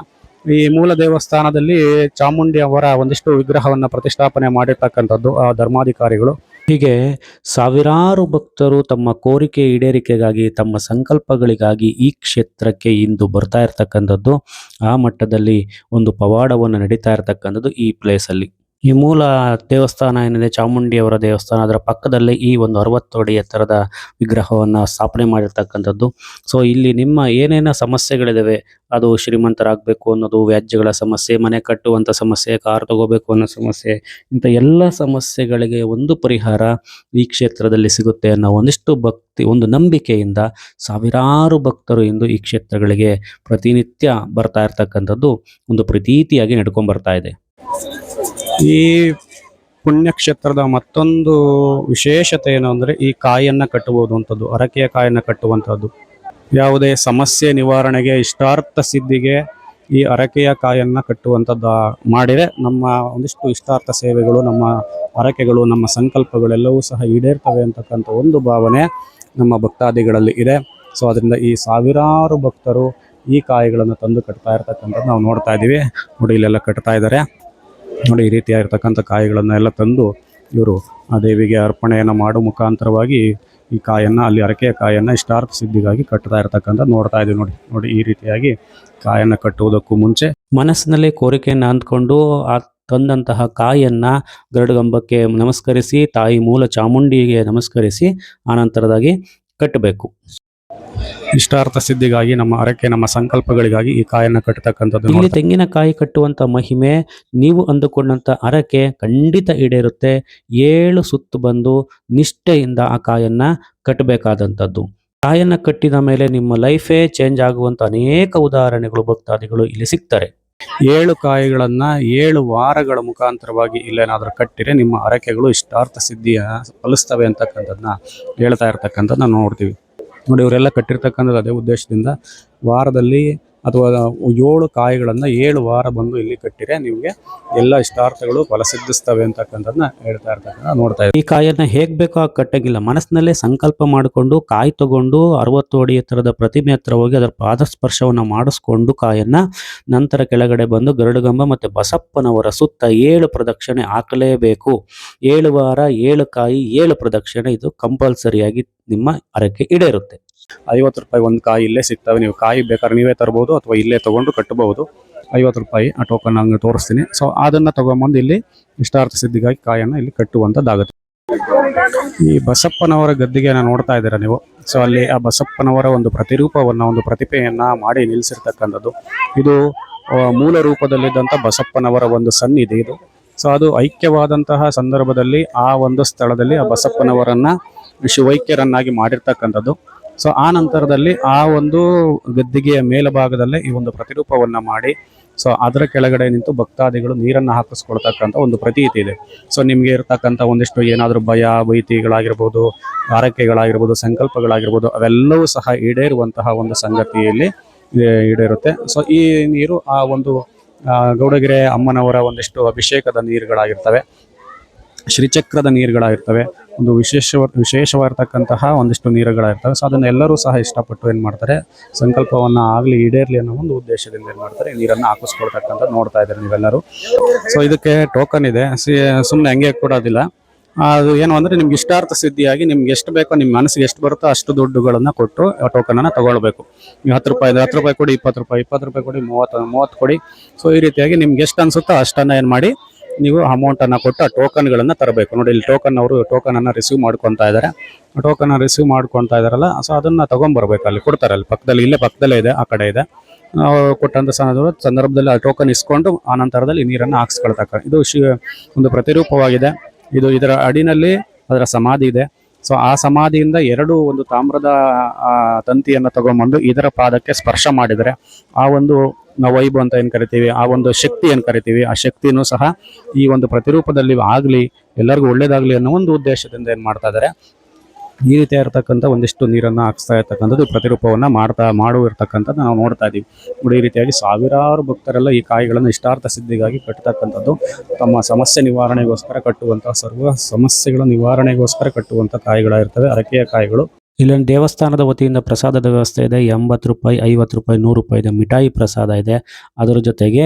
ಈ ಮೂಲ ದೇವಸ್ಥಾನದಲ್ಲಿ ಚಾಮುಂಡಿ ಅವರ ಒಂದಿಷ್ಟು ವಿಗ್ರಹವನ್ನು ಪ್ರತಿಷ್ಠಾಪನೆ ಮಾಡಿರ್ತಕ್ಕಂಥದ್ದು ಧರ್ಮಾಧಿಕಾರಿಗಳು. ಹೀಗೆ ಸಾವಿರಾರು ಭಕ್ತರು ತಮ್ಮ ಕೋರಿಕೆ ಈಡೇರಿಕೆಗಾಗಿ, ತಮ್ಮ ಸಂಕಲ್ಪಗಳಿಗಾಗಿ ಈ ಕ್ಷೇತ್ರಕ್ಕೆ ಇಂದು ಬರ್ತಾ ಇರ್ತಕ್ಕಂಥದ್ದು. ಆ ಮಟ್ಟದಲ್ಲಿ ಒಂದು ಪವಾಡವನ್ನು ನಡೀತಾ ಇರ್ತಕ್ಕಂಥದ್ದು ಈ ಪ್ಲೇಸಲ್ಲಿ. ಈ ಮೂಲ ದೇವಸ್ಥಾನ ಏನಿದೆ ಚಾಮುಂಡಿಯವರ ದೇವಸ್ಥಾನ, ಅದರ ಪಕ್ಕದಲ್ಲೇ ಈ ಒಂದು 60 ಅಡಿ ಎತ್ತರದ ವಿಗ್ರಹವನ್ನು ಸ್ಥಾಪನೆ ಮಾಡಿರ್ತಕ್ಕಂಥದ್ದು. ಸೊ ಇಲ್ಲಿ ನಿಮ್ಮ ಏನೇನ ಸಮಸ್ಯೆಗಳಿದಾವೆ, ಅದು ಶ್ರೀಮಂತರಾಗಬೇಕು ಅನ್ನೋದು, ವ್ಯಾಜ್ಯಗಳ ಸಮಸ್ಯೆ, ಮನೆ ಕಟ್ಟುವಂಥ ಸಮಸ್ಯೆ, ಕಾರ್ ತಗೋಬೇಕು ಅನ್ನೋ ಸಮಸ್ಯೆ, ಇಂಥ ಎಲ್ಲ ಸಮಸ್ಯೆಗಳಿಗೆ ಒಂದು ಪರಿಹಾರ ಈ ಕ್ಷೇತ್ರದಲ್ಲಿ ಸಿಗುತ್ತೆ ಅನ್ನೋ ಒಂದಿಷ್ಟು ಭಕ್ತಿ, ಒಂದು ನಂಬಿಕೆಯಿಂದ ಸಾವಿರಾರು ಭಕ್ತರು ಇಂದು ಈ ಕ್ಷೇತ್ರಗಳಿಗೆ ಪ್ರತಿನಿತ್ಯ ಬರ್ತಾ ಇರ್ತಕ್ಕಂಥದ್ದು ಒಂದು ಪ್ರತೀತಿಯಾಗಿ ನಡ್ಕೊಂಡು ಬರ್ತಾ ಇದೆ. ಈ ಪುಣ್ಯಕ್ಷೇತ್ರದ ಮತ್ತೊಂದು ವಿಶೇಷತೆ ಏನು ಅಂದರೆ ಈ ಕಾಯಿಯನ್ನು ಕಟ್ಟುವುದಂಥದ್ದು, ಹರಕೆಯ ಕಾಯನ್ನು ಕಟ್ಟುವಂಥದ್ದು. ಯಾವುದೇ ಸಮಸ್ಯೆ ನಿವಾರಣೆಗೆ, ಇಷ್ಟಾರ್ಥ ಸಿದ್ಧಿಗೆ ಈ ಹರಕೆಯ ಕಾಯನ್ನು ಕಟ್ಟುವಂಥದ್ದು ಮಾಡಿದರೆ ನಮ್ಮ ಒಂದಿಷ್ಟು ಇಷ್ಟಾರ್ಥ ಸೇವೆಗಳು, ನಮ್ಮ ಹರಕೆಗಳು, ನಮ್ಮ ಸಂಕಲ್ಪಗಳೆಲ್ಲವೂ ಸಹ ಈಡೇರ್ತವೆ ಅಂತಕ್ಕಂಥ ಒಂದು ಭಾವನೆ ನಮ್ಮ ಭಕ್ತಾದಿಗಳಲ್ಲಿ ಇದೆ. ಸೊ ಅದರಿಂದ ಈ ಸಾವಿರಾರು ಭಕ್ತರು ಈ ಕಾಯಿಗಳನ್ನು ತಂದು ಕಟ್ತಾ ಇರ್ತಕ್ಕಂಥದ್ದು ನಾವು ನೋಡ್ತಾ ಇದ್ದೀವಿ. ನೋಡಿ ಇಲ್ಲೆಲ್ಲ ಕಟ್ತಾ ಇದ್ದಾರೆ. ನೋಡಿ ಈ ರೀತಿಯಾಗಿರ್ತಕ್ಕಂಥ ಕಾಯಿಗಳನ್ನೆಲ್ಲ ತಂದು ಇವರು ಆ ದೇವಿಗೆ ಅರ್ಪಣೆಯನ್ನು ಮಾಡೋ ಮುಖಾಂತರವಾಗಿ ಈ ಕಾಯನ್ನು, ಅಲ್ಲಿ ಹರಕೆಯ ಕಾಯನ್ನು ಇಷ್ಟಾರ್ಥ ಸಿದ್ಧಿಗಾಗಿ ಕಟ್ತಾ ಇರ್ತಕ್ಕಂಥ ನೋಡ್ತಾ ಇದ್ದೀವಿ. ನೋಡಿ ಈ ರೀತಿಯಾಗಿ ಕಾಯನ್ನು ಕಟ್ಟುವುದಕ್ಕೂ ಮುಂಚೆ ಮನಸ್ಸಿನಲ್ಲಿ ಕೋರಿಕೆಯನ್ನು ಅಂದ್ಕೊಂಡು ಆ ತಂದಂತಹ ಕಾಯನ್ನು ಗರುಡಗಂಬಕ್ಕೆ ನಮಸ್ಕರಿಸಿ, ತಾಯಿ ಮೂಲ ಚಾಮುಂಡಿಗೆ ನಮಸ್ಕರಿಸಿ ಆನಂತರದಾಗಿ ಕಟ್ಟಬೇಕು. ಇಷ್ಟಾರ್ಥ ಸಿದ್ಧಿಗಾಗಿ, ನಮ್ಮ ಹರಕೆ, ನಮ್ಮ ಸಂಕಲ್ಪಗಳಿಗಾಗಿ ಈ ಕಾಯನ್ನು ಕಟ್ಟತಕ್ಕಂಥದ್ದು. ಇಲ್ಲಿ ತೆಂಗಿನಕಾಯಿ ಕಟ್ಟುವಂಥ ಮಹಿಮೆ, ನೀವು ಅಂದುಕೊಂಡಂಥ ಹರಕೆ ಖಂಡಿತ ಈಡೇರುತ್ತೆ. 7 ಸುತ್ತು ಬಂದು ನಿಷ್ಠೆಯಿಂದ ಆ ಕಾಯನ್ನು ಕಟ್ಟಬೇಕಾದಂಥದ್ದು. ಕಾಯನ್ನು ಕಟ್ಟಿದ ಮೇಲೆ ನಿಮ್ಮ ಲೈಫೇ ಚೇಂಜ್ ಆಗುವಂಥ ಅನೇಕ ಉದಾಹರಣೆಗಳು ಭಕ್ತಾದಿಗಳು ಇಲ್ಲಿ ಸಿಗ್ತಾರೆ. 7 ಕಾಯಿಗಳನ್ನು 7 ವಾರಗಳ ಮುಖಾಂತರವಾಗಿ ಇಲ್ಲೇನಾದರೂ ಕಟ್ಟಿರೆ ನಿಮ್ಮ ಹರಕೆಗಳು ಇಷ್ಟಾರ್ಥ ಸಿದ್ಧಿಯ ಫಲಿಸ್ತವೆ ಅಂತಕ್ಕಂಥದ್ದನ್ನ ಹೇಳ್ತಾ ಇರ್ತಕ್ಕಂಥದ್ದು ನಾವು ನೋಡ್ತೀವಿ. ನೋಡಿ ಇವರೆಲ್ಲ ಕಟ್ಟಿರ್ತಕ್ಕಂಥದ್ದು ಅದೇ ಉದ್ದೇಶದಿಂದ. ವಾರದಲ್ಲಿ ಅಥವಾ 7 ಕಾಯಿಗಳನ್ನು 7 ವಾರ ಬಂದು ಇಲ್ಲಿ ಕಟ್ಟಿರೆ ನಿಮಗೆ ಎಲ್ಲ ಇಷ್ಟಾರ್ಥಗಳು ಫಲಸಿದ್ಧಿಸ್ತವೆ ಅಂತಕ್ಕಂಥದ್ದನ್ನ ಹೇಳ್ತಾ ಇರ್ತಕ್ಕಂಥ ನೋಡ್ತಾ ಇದ್ದೀವಿ. ಈ ಕಾಯನ್ನು ಹೇಗೆ ಬೇಕೋ ಆಗ ಕಟ್ಟಂಗಿಲ್ಲ. ಮನಸ್ಸಿನಲ್ಲೇ ಸಂಕಲ್ಪ ಮಾಡಿಕೊಂಡು ಕಾಯಿ ತಗೊಂಡು 60 ಅಡಿ ಎತ್ತರದ ಪ್ರತಿಮೆ ಹತ್ರ ಹೋಗಿ ಅದರ ಪಾದಸ್ಪರ್ಶವನ್ನು ಮಾಡಿಸ್ಕೊಂಡು ಕಾಯನ್ನು ನಂತರ ಕೆಳಗಡೆ ಬಂದು ಗರುಡಗಂಬ ಮತ್ತು ಬಸಪ್ಪನವರ ಸುತ್ತ 7 ಪ್ರದಕ್ಷಿಣೆ ಹಾಕಲೇಬೇಕು. 7 ವಾರ 7 ಕಾಯಿ 7 ಪ್ರದಕ್ಷಿಣೆ, ಇದು ಕಂಪಲ್ಸರಿಯಾಗಿ ನಿಮ್ಮ ಹರಕೆ ಈಡೇರುತ್ತೆ. 50 ರೂಪಾಯಿ ಒಂದು ಕಾಯಿ ಇಲ್ಲೇ ಸಿಗ್ತವೆ. ನೀವು ಕಾಯಿ ಬೇಕಾದ್ರೆ ನೀವೇ ತರಬಹುದು ಅಥವಾ ಇಲ್ಲೇ ತಗೊಂಡು ಕಟ್ಟಬಹುದು. 50 ರೂಪಾಯಿ ಆ ಟೋಕನ್ ಹಂಗೆ ತೋರಿಸ್ತೀನಿ. ಸೊ ಅದನ್ನು ತಗೊಂಬಂದು ಇಲ್ಲಿ ಇಷ್ಟಾರ್ಥ ಸಿದ್ಧಿಗಾಗಿ ಕಾಯನ್ನು ಇಲ್ಲಿ ಕಟ್ಟುವಂಥದ್ದಾಗುತ್ತೆ. ಈ ಬಸಪ್ಪನವರ ಗದ್ದಿಗೆ ನೋಡ್ತಾ ಇದ್ದೀರಾ ನೀವು. ಸೊ ಅಲ್ಲಿ ಆ ಬಸಪ್ಪನವರ ಒಂದು ಪ್ರತಿರೂಪವನ್ನು, ಒಂದು ಪ್ರತಿಭೆಯನ್ನು ಮಾಡಿ ನಿಲ್ಲಿಸಿರ್ತಕ್ಕಂಥದ್ದು. ಇದು ಮೂಲ ರೂಪದಲ್ಲಿದ್ದಂಥ ಬಸಪ್ಪನವರ ಒಂದು ಸನ್ನಿಧಿ ಇದು. ಸೊ ಅದು ಐಕ್ಯವಾದಂತಹ ಸಂದರ್ಭದಲ್ಲಿ ಆ ಒಂದು ಸ್ಥಳದಲ್ಲಿ ಆ ಬಸಪ್ಪನವರನ್ನ ಶಿವೈಕ್ಯರನ್ನಾಗಿ ಮಾಡಿರ್ತಕ್ಕಂಥದ್ದು. ಸೊ ಆ ನಂತರದಲ್ಲಿ ಆ ಒಂದು ಗದ್ದಿಗೆಯ ಮೇಲಭಾಗದಲ್ಲೇ ಈ ಒಂದು ಪ್ರತಿರೂಪವನ್ನು ಮಾಡಿ, ಸೊ ಅದರ ಕೆಳಗಡೆ ನಿಂತು ಭಕ್ತಾದಿಗಳು ನೀರನ್ನು ಹಾಕಿಸ್ಕೊಳ್ತಕ್ಕಂಥ ಒಂದು ಪ್ರತೀತಿ ಇದೆ. ಸೊ ನಿಮಗೆ ಇರ್ತಕ್ಕಂಥ ಒಂದಿಷ್ಟು ಏನಾದರೂ ಭೀತಿಗಳಾಗಿರ್ಬೋದು, ಆರೈಕೆಗಳಾಗಿರ್ಬೋದು, ಸಂಕಲ್ಪಗಳಾಗಿರ್ಬೋದು, ಅವೆಲ್ಲವೂ ಸಹ ಈಡೇರುವಂತಹ ಒಂದು ಸಂಗತಿಯಲ್ಲಿ ಈಡೇರುತ್ತೆ. ಸೊ ಈ ನೀರು ಆ ಒಂದು ಗೌಡಗೆರೆ ಅಮ್ಮನವರ ಒಂದಿಷ್ಟು ಅಭಿಷೇಕದ ನೀರುಗಳಾಗಿರ್ತವೆ, ಶ್ರೀಚಕ್ರದ ನೀರುಗಳಾಗಿರ್ತವೆ, ಒಂದು ವಿಶೇಷವಾಗಿರ್ತಕ್ಕಂತಹ ಒಂದಿಷ್ಟು ನೀರುಗಳಾಗಿರ್ತವೆ. ಸೊ ಅದನ್ನು ಎಲ್ಲರೂ ಸಹ ಇಷ್ಟಪಟ್ಟು ಏನು ಮಾಡ್ತಾರೆ, ಸಂಕಲ್ಪವನ್ನು ಆಗಲಿ ಈಡೇರಲಿ ಅನ್ನೋ ಒಂದು ಉದ್ದೇಶದಿಂದ ಏನು ಮಾಡ್ತಾರೆ, ನೀರನ್ನು ಹಾಕಿಸ್ಕೊಳ್ತಕ್ಕಂಥದ್ದು ನೋಡ್ತಾ ಇದ್ದಾರೆ ನೀವೆಲ್ಲರೂ. ಸೊ ಇದಕ್ಕೆ ಟೋಕನ್ ಇದೆ, ಸುಮ್ಮನೆ ಹಂಗೆ ಕೊಡೋದಿಲ್ಲ. ಅದು ಏನು ಅಂದರೆ ನಿಮ್ಗೆ ಇಷ್ಟಾರ್ಥ ಸಿದ್ಧಿಯಾಗಿ ನಿಮ್ಗೆ ಎಷ್ಟು ಬೇಕೋ, ನಿಮ್ಮ ಮನಸ್ಸಿಗೆ ಎಷ್ಟು ಬರುತ್ತೋ ಅಷ್ಟು ದುಡ್ಡುಗಳನ್ನು ಕೊಟ್ಟು ಆ ಟೋಕನನ್ನು ತಗೊಳ್ಬೇಕು. ನೀವು 10 ರೂಪಾಯಿ ಕೊಡಿ, 20 ರೂಪಾಯಿ ಕೊಡಿ, 30 ಕೊಡಿ. ಸೊ ಈ ರೀತಿಯಾಗಿ ನಿಮ್ಗೆ ಎಷ್ಟು ಅನಿಸುತ್ತೋ ಅಷ್ಟನ್ನು ಏನು ಮಾಡಿ ನೀವು ಅಮೌಂಟನ್ನು ಕೊಟ್ಟು ಆ ಟೋಕನ್ಗಳನ್ನು ತರಬೇಕು. ನೋಡಿ ಇಲ್ಲಿ ಅವರು ಟೋಕನನ್ನು ರಿಸೀವ್ ಮಾಡ್ಕೊತಾ ಇದ್ದಾರೆ. ಟೋಕನ್ ರಿಸೀವ್ ಮಾಡ್ಕೊತಾ ಇದ್ದಾರಲ್ಲ, ಸೊ ಅದನ್ನು ತೊಗೊಂಬರ್ಬೇಕು. ಅಲ್ಲಿ ಕೊಡ್ತಾರೆ, ಅಲ್ಲಿ ಪಕ್ಕದಲ್ಲಿ, ಇಲ್ಲೇ ಪಕ್ಕದಲ್ಲೇ ಇದೆ, ಆ ಕಡೆ ಇದೆ. ಕೊಟ್ಟಂಥ ಸಂದರ್ಭದಲ್ಲಿ ಆ ಟೋಕನ್ ಇಸ್ಕೊಂಡು ಆ ನಂತರದಲ್ಲಿ ನೀರನ್ನು ಹಾಕ್ಸ್ಕೊಳ್ತಕ್ಕ ಇದು ಒಂದು ಪ್ರತಿರೂಪವಾಗಿದೆ. ಇದರ ಅಡಿನಲ್ಲಿ ಅದರ ಸಮಾಧಿ ಇದೆ. ಸೊ ಆ ಸಮಾಧಿಯಿಂದ 2 ಒಂದು ತಾಮ್ರದ ತಂತಿಯನ್ನು ತಗೊಂಡ್ಬಂದು ಇದರ ಪಾದಕ್ಕೆ ಸ್ಪರ್ಶ ಮಾಡಿದರೆ ಆ ಒಂದು ನಾವು ವೈಭವ ಅಂತ ಏನು ಕರಿತೀವಿ, ಆ ಒಂದು ಶಕ್ತಿ ಏನು ಕರಿತೀವಿ, ಆ ಶಕ್ತಿನೂ ಸಹ ಈ ಒಂದು ಪ್ರತಿರೂಪದಲ್ಲಿ ಆಗಲಿ, ಎಲ್ಲರಿಗೂ ಒಳ್ಳೇದಾಗಲಿ ಅನ್ನೋ ಒಂದು ಉದ್ದೇಶದಿಂದ ಏನು ಮಾಡ್ತಾ ಇದ್ದಾರೆ, ಈ ರೀತಿ ಇರತಕ್ಕಂಥ ಒಂದಿಷ್ಟು ನೀರನ್ನು ಹಾಕ್ಸ್ತಾ ಇರ್ತಕ್ಕಂಥದ್ದು ಪ್ರತಿರೂಪವನ್ನು ಮಾಡಿರ್ತಕ್ಕಂಥದ್ದು ನಾವು ನೋಡ್ತಾ ಇದ್ದೀವಿ. ನೋಡಿ ಈ ರೀತಿಯಾಗಿ ಸಾವಿರಾರು ಭಕ್ತರೆಲ್ಲ ಈ ಕಾಯಿಗಳನ್ನು ಇಷ್ಟಾರ್ಥ ಸಿದ್ಧಿಗಾಗಿ ಕಟ್ಟತಕ್ಕಂಥದ್ದು, ತಮ್ಮ ಸಮಸ್ಯೆ ನಿವಾರಣೆಗೋಸ್ಕರ ಕಟ್ಟುವಂಥ, ಸರ್ವ ಸಮಸ್ಯೆಗಳ ನಿವಾರಣೆಗೋಸ್ಕರ ಕಟ್ಟುವಂಥ ಕಾಯಿಗಳಾಗಿರ್ತವೆ, ಹರಕೆಯ ಕಾಯಿಗಳು. ಇಲ್ಲೊಂದು ದೇವಸ್ಥಾನದ ವತಿಯಿಂದ ಪ್ರಸಾದದ ವ್ಯವಸ್ಥೆ ಇದೆ. 80 ರೂಪಾಯಿ, 50 ರೂಪಾಯಿ, 100 ರೂಪಾಯಿದ ಮಿಠಾಯಿ ಪ್ರಸಾದ ಇದೆ. ಅದರ ಜೊತೆಗೆ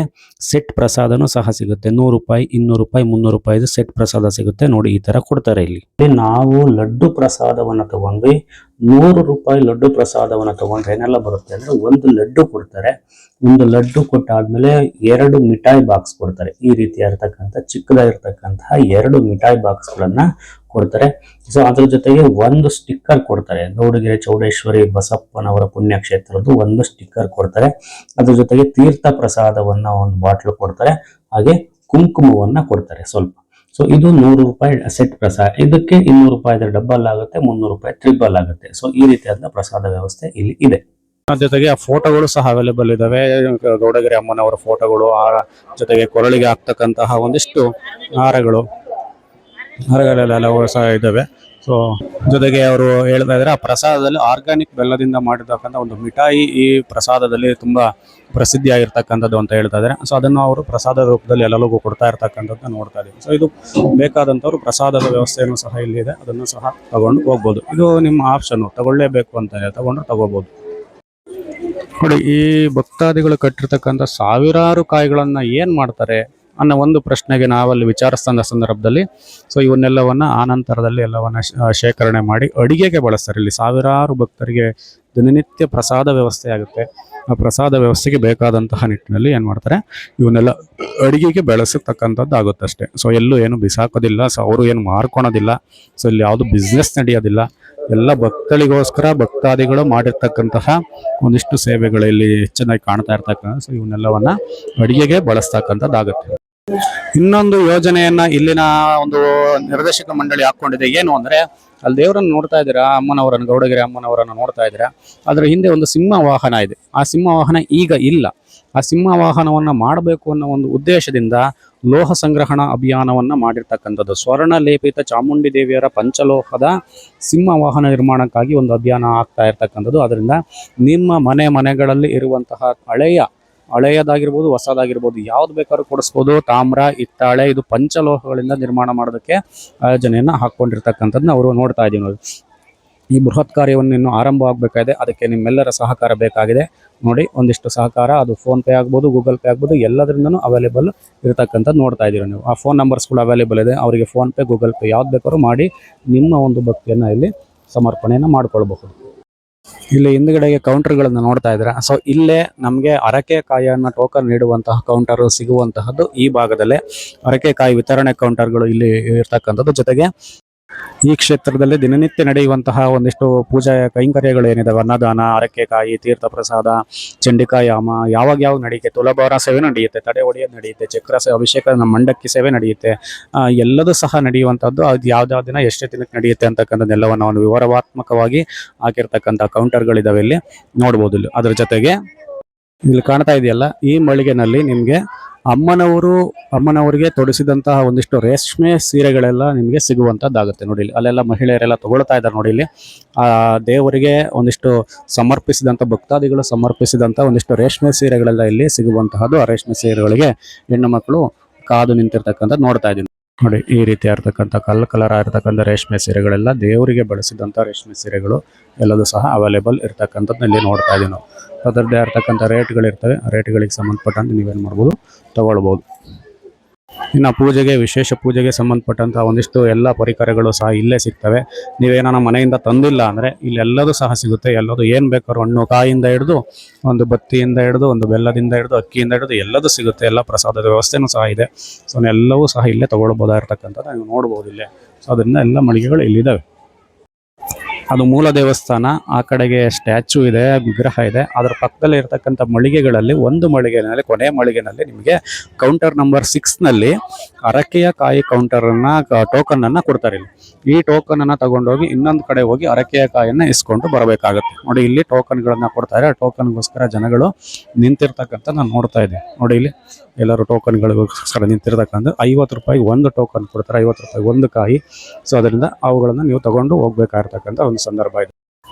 ಸೆಟ್ ಪ್ರಸಾದನೂ ಸಹ ಸಿಗುತ್ತೆ. 100 ರೂಪಾಯಿ, 200 ರೂಪಾಯಿ, 300 ರೂಪಾಯಿದು ಸೆಟ್ ಪ್ರಸಾದ ಸಿಗುತ್ತೆ. ನೋಡಿ ಈ ತರ ಕೊಡ್ತಾರೆ. ಇಲ್ಲಿ ನಾವು ಲಡ್ಡು ಪ್ರಸಾದವನ್ನು ತಗೊಂಡ್ವಿ. 100 ರೂಪಾಯಿ ಲಡ್ಡು ಪ್ರಸಾದವನ್ನು ತಗೊಂಡ್ರೆ ಏನೆಲ್ಲ ಬರುತ್ತೆ ಅಂದ್ರೆ, ಒಂದು ಲಡ್ಡು ಕೊಡ್ತಾರೆ. ಒಂದು ಲಡ್ಡು ಕೊಟ್ಟಾದ್ಮೇಲೆ 2 ಮಿಠಾಯಿ ಬಾಕ್ಸ್ ಕೊಡ್ತಾರೆ. ಈ ರೀತಿಯಾಗಿರ್ತಕ್ಕಂಥ ಚಿಕ್ಕದಾಗಿರ್ತಕ್ಕಂತಹ 2 ಮಿಠಾಯಿ ಬಾಕ್ಸ್ಗಳನ್ನ ಕೊಡ್ತಾರೆ. ಸೊ ಅದ್ರ ಜೊತೆಗೆ ಒಂದು ಸ್ಟಿಕ್ಕರ್ ಕೊಡ್ತಾರೆ. ಗೌಡಗೆರೆ ಚೌಡೇಶ್ವರಿ ಬಸಪ್ಪನವರ ಪುಣ್ಯಕ್ಷೇತ್ರದ್ದು ಒಂದು ಸ್ಟಿಕ್ಕರ್ ಕೊಡ್ತಾರೆ. ಅದ್ರ ಜೊತೆಗೆ ತೀರ್ಥ ಪ್ರಸಾದವನ್ನ ಒಂದು ಬಾಟ್ಲು ಕೊಡ್ತಾರೆ. ಹಾಗೆ ಕುಂಕುಮವನ್ನ ಕೊಡ್ತಾರೆ ಸ್ವಲ್ಪ. ಸೊ ಇದು 100 ರೂಪಾಯಿ ಸೆಟ್ ಪ್ರಸಾದ. ಇದಕ್ಕೆ 200 ರೂಪಾಯಿ ಡಬ್ಬಲ್ ಆಗುತ್ತೆ, 300 ರೂಪಾಯಿ ಟ್ರಿಬಲ್ ಆಗುತ್ತೆ. ಸೊ ಈ ರೀತಿಯಾದ ಪ್ರಸಾದ ವ್ಯವಸ್ಥೆ ಇಲ್ಲಿ ಇದೆ. ಜೊತೆಗೆ ಆ ಫೋಟೋಗಳು ಸಹ ಅವೈಲೇಬಲ್ ಇದಾವೆ. ಗೌಡಗೆರೆ ಅಮ್ಮನವರ ಫೋಟೋಗಳು, ಆ ಜೊತೆಗೆ ಕೊರಳಿಗೆ ಹಾಕ್ತಕ್ಕಂತಹ ಒಂದಿಷ್ಟು ಹಾರಗಳೆಲ್ಲವೂ ಸಹ ಇದ್ದಾವೆ. ಸೊ ಜೊತೆಗೆ ಅವರು ಹೇಳ್ತಾ ಇದ್ದಾರೆ, ಆ ಪ್ರಸಾದದಲ್ಲಿ ಆರ್ಗ್ಯಾನಿಕ್ ಬೆಲ್ಲದಿಂದ ಮಾಡಿರ್ತಕ್ಕಂಥ ಒಂದು ಮಿಠಾಯಿ ಈ ಪ್ರಸಾದದಲ್ಲಿ ತುಂಬಾ ಪ್ರಸಿದ್ಧಿಯಾಗಿರ್ತಕ್ಕಂಥದ್ದು ಅಂತ ಹೇಳ್ತಾ ಇದ್ದಾರೆ. ಸೊ ಅದನ್ನು ಅವರು ಪ್ರಸಾದ ರೂಪದಲ್ಲಿ ಎಲ್ಲರಿಗೂ ಕೊಡ್ತಾ ಇರ್ತಕ್ಕಂಥದ್ದನ್ನ ನೋಡ್ತಾ ಇದ್ದೀವಿ. ಸೊ ಇದು ಬೇಕಾದಂಥವ್ರು ಪ್ರಸಾದದ ವ್ಯವಸ್ಥೆಯನ್ನು ಸಹ ಇಲ್ಲಿದೆ, ಅದನ್ನು ಸಹ ತಗೊಂಡು ಹೋಗ್ಬೋದು. ಇದು ನಿಮ್ಮ ಆಪ್ಷನ್ನು, ತಗೊಳ್ಳೇಬೇಕು ಅಂತ ತಗೊಂಡು ತಗೋಬಹುದು. ನೋಡಿ, ಈ ಭಕ್ತಾದಿಗಳು ಕಟ್ಟಿರ್ತಕ್ಕಂಥ ಸಾವಿರಾರು ಕಾಯಿಗಳನ್ನ ಏನ್ ಮಾಡ್ತಾರೆ ಅನ್ನೋ ಒಂದು ಪ್ರಶ್ನೆಗೆ ನಾವಲ್ಲಿ ವಿಚಾರಿಸಿದ ಸಂದರ್ಭದಲ್ಲಿ ಸೊ ಇವನ್ನೆಲ್ಲವನ್ನ ಆನಂತರದಲ್ಲಿ ಎಲ್ಲವನ್ನ ಶೇಖರಣೆ ಮಾಡಿ ಅಡಿಗೆಗೆ ಬಳಸ್ತಾರೆ. ಇಲ್ಲಿ ಸಾವಿರಾರು ಭಕ್ತರಿಗೆ ದಿನನಿತ್ಯ ಪ್ರಸಾದ ವ್ಯವಸ್ಥೆ ಆಗುತ್ತೆ. ಆ ಪ್ರಸಾದ ವ್ಯವಸ್ಥೆಗೆ ಬೇಕಾದಂತಹ ನಿಟ್ಟಿನಲ್ಲಿ ಏನು ಮಾಡ್ತಾರೆ, ಇವನ್ನೆಲ್ಲ ಅಡಿಗೆಗೆ ಬೆಳೆಸತಕ್ಕಂಥದ್ದು ಆಗುತ್ತಷ್ಟೇ. ಸೊ ಎಲ್ಲೂ ಏನು ಬಿಸಾಕೋದಿಲ್ಲ, ಸೊ ಅವರು ಏನು ಮಾರ್ಕೊಳೋದಿಲ್ಲ, ಸೊ ಇಲ್ಲಿ ಯಾವುದು ಬಿಸ್ನೆಸ್ ನಡೆಯೋದಿಲ್ಲ. ಎಲ್ಲ ಭಕ್ತಳಿಗೋಸ್ಕರ ಭಕ್ತಾದಿಗಳು ಮಾಡಿರ್ತಕ್ಕಂತಹ ಒಂದಿಷ್ಟು ಸೇವೆಗಳು ಇಲ್ಲಿ ಚೆನ್ನಾಗಿ ಕಾಣ್ತಾ ಇರ್ತಕ್ಕಂಥ. ಸೊ ಇವನ್ನೆಲ್ಲವನ್ನ ಅಡಿಗೆಗೆ ಬಳಸ್ತಕ್ಕಂಥದ್ದಾಗುತ್ತೆ. ಇನ್ನೊಂದು ಯೋಜನೆಯನ್ನ ಇಲ್ಲಿನ ಒಂದು ನಿರ್ದೇಶಕ ಮಂಡಳಿ ಹಾಕೊಂಡಿದೆ. ಏನು ಅಂದ್ರೆ, ಅಲ್ಲಿ ದೇವರನ್ನು ನೋಡ್ತಾ ಇದ್ದೀರಾ, ಅಮ್ಮನವರನ್ನು, ಗೌಡಗೆರೆ ಅಮ್ಮನವರನ್ನು ನೋಡ್ತಾ ಇದ್ದೀರಾ. ಅದರ ಹಿಂದೆ ಒಂದು ಸಿಂಹ ವಾಹನ ಇದೆ. ಆ ಸಿಂಹ ವಾಹನ ಈಗ ಇಲ್ಲ. ಆ ಸಿಂಹ ವಾಹನವನ್ನ ಮಾಡಬೇಕು ಅನ್ನೋ ಒಂದು ಉದ್ದೇಶದಿಂದ ಲೋಹ ಸಂಗ್ರಹಣಾ ಅಭಿಯಾನವನ್ನ ಮಾಡಿರ್ತಕ್ಕಂಥದ್ದು. ಸ್ವರ್ಣ ಲೇಪಿತ ಚಾಮುಂಡಿ ದೇವಿಯರ ಪಂಚಲೋಹದ ಸಿಂಹ ವಾಹನ ನಿರ್ಮಾಣಕ್ಕಾಗಿ ಒಂದು ಅಭಿಯಾನ ಆಗ್ತಾ ಇರ್ತಕ್ಕಂಥದ್ದು. ಅದರಿಂದ ನಿಮ್ಮ ಮನೆಗಳಲ್ಲಿ ಇರುವಂತಹ ಹಳೆಯದಾಗಿರ್ಬೋದು, ಹೊಸದಾಗಿರ್ಬೋದು, ಯಾವ್ದು ಬೇಕಾದ್ರೂ ಕೊಡಿಸ್ಬೋದು. ತಾಮ್ರ, ಹಿತ್ತಾಳೆ, ಇದು ಪಂಚಲೋಹಗಳಿಂದ ನಿರ್ಮಾಣ ಮಾಡೋದಕ್ಕೆ ಆಯೋಜನೆಯನ್ನ ಹಾಕೊಂಡಿರ್ತಕ್ಕಂಥದ್ದನ್ನ ಅವರು ನೋಡ್ತಾ ಇದೀವಿ. ನೋಡಿ, ಈ ಬೃಹತ್ ಕಾರ್ಯವನ್ನು ಇನ್ನು ಆರಂಭ ಆಗಬೇಕಾಗಿದೆ. ಅದಕ್ಕೆ ನಿಮ್ಮೆಲ್ಲರ ಸಹಕಾರ ಬೇಕಾಗಿದೆ. ನೋಡಿ, ಒಂದಿಷ್ಟು ಸಹಕಾರ, ಅದು ಫೋನ್ ಪೇ ಆಗ್ಬೋದು, ಗೂಗಲ್ ಪೇ ಆಗ್ಬೋದು, ಎಲ್ಲದರಿಂದನೂ ಅವೈಲೇಬಲ್ ಇರತಕ್ಕಂಥದ್ದು ನೋಡ್ತಾ ಇದ್ದೀರಾ ನೀವು. ಆ ಫೋನ್ ನಂಬರ್ಸ್ಗಳು ಅವೈಲೇಬಲ್ ಇದೆ. ಅವರಿಗೆ ಫೋನ್ ಪೇ, ಗೂಗಲ್ ಪೇ ಯಾವ್ದು ಬೇಕಾದ್ರೂ ಮಾಡಿ ನಿಮ್ಮ ಒಂದು ಭಕ್ತಿಯನ್ನು ಇಲ್ಲಿ ಸಮರ್ಪಣೆಯನ್ನು ಮಾಡ್ಕೊಳ್ಬಹುದು. ಇಲ್ಲಿ ಹಿಂದ್ಗಡೆಗೆ ಕೌಂಟರ್ಗಳನ್ನು ನೋಡ್ತಾ ಇದ್ದೀರಾ. ಸೊ ಇಲ್ಲೇ ನಮಗೆ ಅರಕೆಕಾಯಿಯನ್ನು ಟೋಕನ್ ನೀಡುವಂತಹ ಕೌಂಟರ್ ಸಿಗುವಂತಹದ್ದು ಈ ಭಾಗದಲ್ಲೇ. ಅರಕೆಕಾಯಿ ವಿತರಣೆ ಕೌಂಟರ್ಗಳು ಇಲ್ಲಿ ಇರ್ತಕ್ಕಂಥದ್ದು. ಜೊತೆಗೆ ಈ ಕ್ಷೇತ್ರದಲ್ಲಿ ದಿನನಿತ್ಯ ನಡೆಯುವಂತಹ ಒಂದಿಷ್ಟು ಪೂಜಾ ಕೈಂಕರ್ಯಗಳು ಏನಿದಾವೆ, ಅನ್ನದಾನ, ಅರಕೆಕಾಯಿ, ತೀರ್ಥ ಪ್ರಸಾದ, ಚಂಡಿಕಾಯಿ ಯಾಮ, ಯಾವಾಗ ನಡೆಯುತ್ತೆ, ತುಲಾಭಾರ ಸೇವೆ ನಡೆಯುತ್ತೆ, ತಡೆ ಒಡೆಯೋದು ನಡೆಯುತ್ತೆ, ಚಕ್ರ ಅಭಿಷೇಕ, ಮಂಡಕ್ಕಿ ಸೇವೆ ನಡೆಯುತ್ತೆ, ಎಲ್ಲದೂ ಸಹ ನಡೆಯುವಂಥದ್ದು. ಅದು ಯಾವ್ದಾವ ದಿನ ಎಷ್ಟೇ ದಿನಕ್ಕೆ ನಡೆಯುತ್ತೆ ಅಂತಕ್ಕಂಥದ್ದೆಲ್ಲವನ್ನು ಒಂದು ವಿವರಾತ್ಮಕವಾಗಿ ಹಾಕಿರ್ತಕ್ಕಂಥ ಕೌಂಟರ್ಗಳಿದಾವೆ, ಇಲ್ಲಿ ನೋಡ್ಬೋದು. ಇಲ್ಲಿ ಅದ್ರ ಜೊತೆಗೆ ಇಲ್ಲಿ ಕಾಣ್ತಾ ಇದೆಯಲ್ಲ, ಈ ಮಳಿಗೆನಲ್ಲಿ ನಿಮಗೆ ಅಮ್ಮನವರಿಗೆ ತೊಡಿಸಿದಂತಹ ಒಂದಿಷ್ಟು ರೇಷ್ಮೆ ಸೀರೆಗಳೆಲ್ಲ ನಿಮಗೆ ಸಿಗುವಂತದ್ದಾಗುತ್ತೆ. ನೋಡಿ, ಅಲ್ಲೆಲ್ಲ ಮಹಿಳೆಯರೆಲ್ಲ ತಗೊಳ್ತಾ ಇದ್ದಾರೆ. ನೋಡಿ, ಇಲ್ಲಿ ಆ ದೇವರಿಗೆ ಒಂದಿಷ್ಟು ಸಮರ್ಪಿಸಿದಂಥ ಭಕ್ತಾದಿಗಳು ಸಮರ್ಪಿಸಿದಂಥ ಒಂದಿಷ್ಟು ರೇಷ್ಮೆ ಸೀರೆಗಳೆಲ್ಲ ಇಲ್ಲಿ ಸಿಗುವಂತಹದ್ದು. ಆ ರೇಷ್ಮೆ ಸೀರೆಗಳಿಗೆ ಹೆಣ್ಣು ಮಕ್ಕಳು ಕಾದು ನಿಂತಿರ್ತಕ್ಕಂಥ ನೋಡ್ತಾ ಇದ್ದೀನಿ. ನೋಡಿ, ಈ ರೀತಿ ಇರ್ತಕ್ಕಂಥ ಕಲರ್ ಆಗಿರ್ತಕ್ಕಂಥ ರೇಷ್ಮೆ ಸೀರೆಗಳೆಲ್ಲ ದೇವರಿಗೆ ಬಳಸಿದಂಥ ರೇಷ್ಮೆ ಸೀರೆಗಳು ಎಲ್ಲದೂ ಸಹ ಅವೈಲೇಬಲ್ ಇರ್ತಕ್ಕಂಥದ್ದು ಇಲ್ಲಿ ನೋಡ್ತಾ ಇದೀವಿ ನಾವು. ಅದರದ್ದೇ ಇರ್ತಕ್ಕಂಥ ರೇಟ್ಗಳಿರ್ತವೆ. ಆ ರೇಟ್ಗಳಿಗೆ ಸಂಬಂಧಪಟ್ಟಂತೆ ನೀವೇನು ಮಾಡ್ಬೋದು, ತಗೊಳ್ಬೋದು. ಇನ್ನು ವಿಶೇಷ ಪೂಜೆಗೆ ಸಂಬಂಧಪಟ್ಟಂಥ ಒಂದಿಷ್ಟು ಎಲ್ಲ ಪರಿಕರಗಳು ಸಹ ಇಲ್ಲೇ ಸಿಗ್ತವೆ. ನೀವೇನ ಮನೆಯಿಂದ ತಂದಿಲ್ಲ ಅಂದರೆ ಇಲ್ಲೆಲ್ಲದೂ ಸಹ ಸಿಗುತ್ತೆ. ಎಲ್ಲದು ಏನು ಬೇಕಾದ್ರೂ, ಹಣ್ಣು ಕಾಯಿಂದ ಹಿಡಿದು, ಒಂದು ಬತ್ತಿಯಿಂದ ಹಿಡಿದು, ಒಂದು ಬೆಲ್ಲದಿಂದ ಹಿಡಿದು, ಅಕ್ಕಿಯಿಂದ ಹಿಡಿದು ಎಲ್ಲದೂ ಸಿಗುತ್ತೆ. ಎಲ್ಲ ಪ್ರಸಾದದ ವ್ಯವಸ್ಥೆನೂ ಸಹ ಇದೆ. ಸೊ ಎಲ್ಲವೂ ಸಹ ಇಲ್ಲೇ ತಗೊಳ್ಬೋದಾಗಿರ್ತಕ್ಕಂಥದ್ದು ನೀವು ನೋಡ್ಬೋದು ಇಲ್ಲೇ. ಸೊ ಅದರಿಂದ ಎಲ್ಲ ಮಳಿಗೆಗಳು ಇಲ್ಲಿದ್ದಾವೆ. ಅದು ಮೂಲ ದೇವಸ್ಥಾನ. ಆ ಕಡೆಗೆ ಸ್ಟ್ಯಾಚು ಇದೆ, ವಿಗ್ರಹ ಇದೆ. ಅದರ ಪಕ್ಕದಲ್ಲಿ ಇರತಕ್ಕಂಥ ಮಳಿಗೆಗಳಲ್ಲಿ ಒಂದು ಮಳಿಗೆನಲ್ಲಿ, ಕೊನೆ ಮಳಿಗೆನಲ್ಲಿ ನಿಮಗೆ ಕೌಂಟರ್ ನಂಬರ್ 6ನಲ್ಲಿ ಅರಕೆಯ ಕಾಯಿ ಕೌಂಟರನ್ನ ಟೋಕನ್ ಅನ್ನ ಕೊಡ್ತಾರೆ. ಇಲ್ಲಿ ಈ ಟೋಕನ್ ಅನ್ನ ತಗೊಂಡೋಗಿ ಇನ್ನೊಂದು ಕಡೆ ಹೋಗಿ ಅರಕೆಯ ಕಾಯನ್ನ ಇಸ್ಕೊಂಡು ಬರಬೇಕಾಗುತ್ತೆ. ನೋಡಿ, ಇಲ್ಲಿ ಟೋಕನ್ಗಳನ್ನ ಕೊಡ್ತಾರೆ. ಟೋಕನ್ಗೋಸ್ಕರ ಜನಗಳು ನಿಂತಿರ್ತಕ್ಕಂಥ ನಾನು ನೋಡ್ತಾ ಇದ್ದೀನಿ. ನೋಡಿ, ಇಲ್ಲಿ ಎಲ್ಲರೂ ಟೋಕನ್ಗಳಿಗೋಸ್ಕರ ನಿಂತಿರ್ತಕ್ಕಂಥ 50 ರೂಪಾಯಿ ಒಂದು ಟೋಕನ್ ಕೊಡ್ತಾರೆ, 50 ರೂಪಾಯಿ ಒಂದು ಕಾಯಿ. ಸೊ ಅದರಿಂದ ಅವುಗಳನ್ನು ನೀವು ತಗೊಂಡು ಹೋಗ್ಬೇಕಾಗಿರ್ತಕ್ಕಂಥ ಒಂದು ಸಂದರ್ಭ ಇದೆ.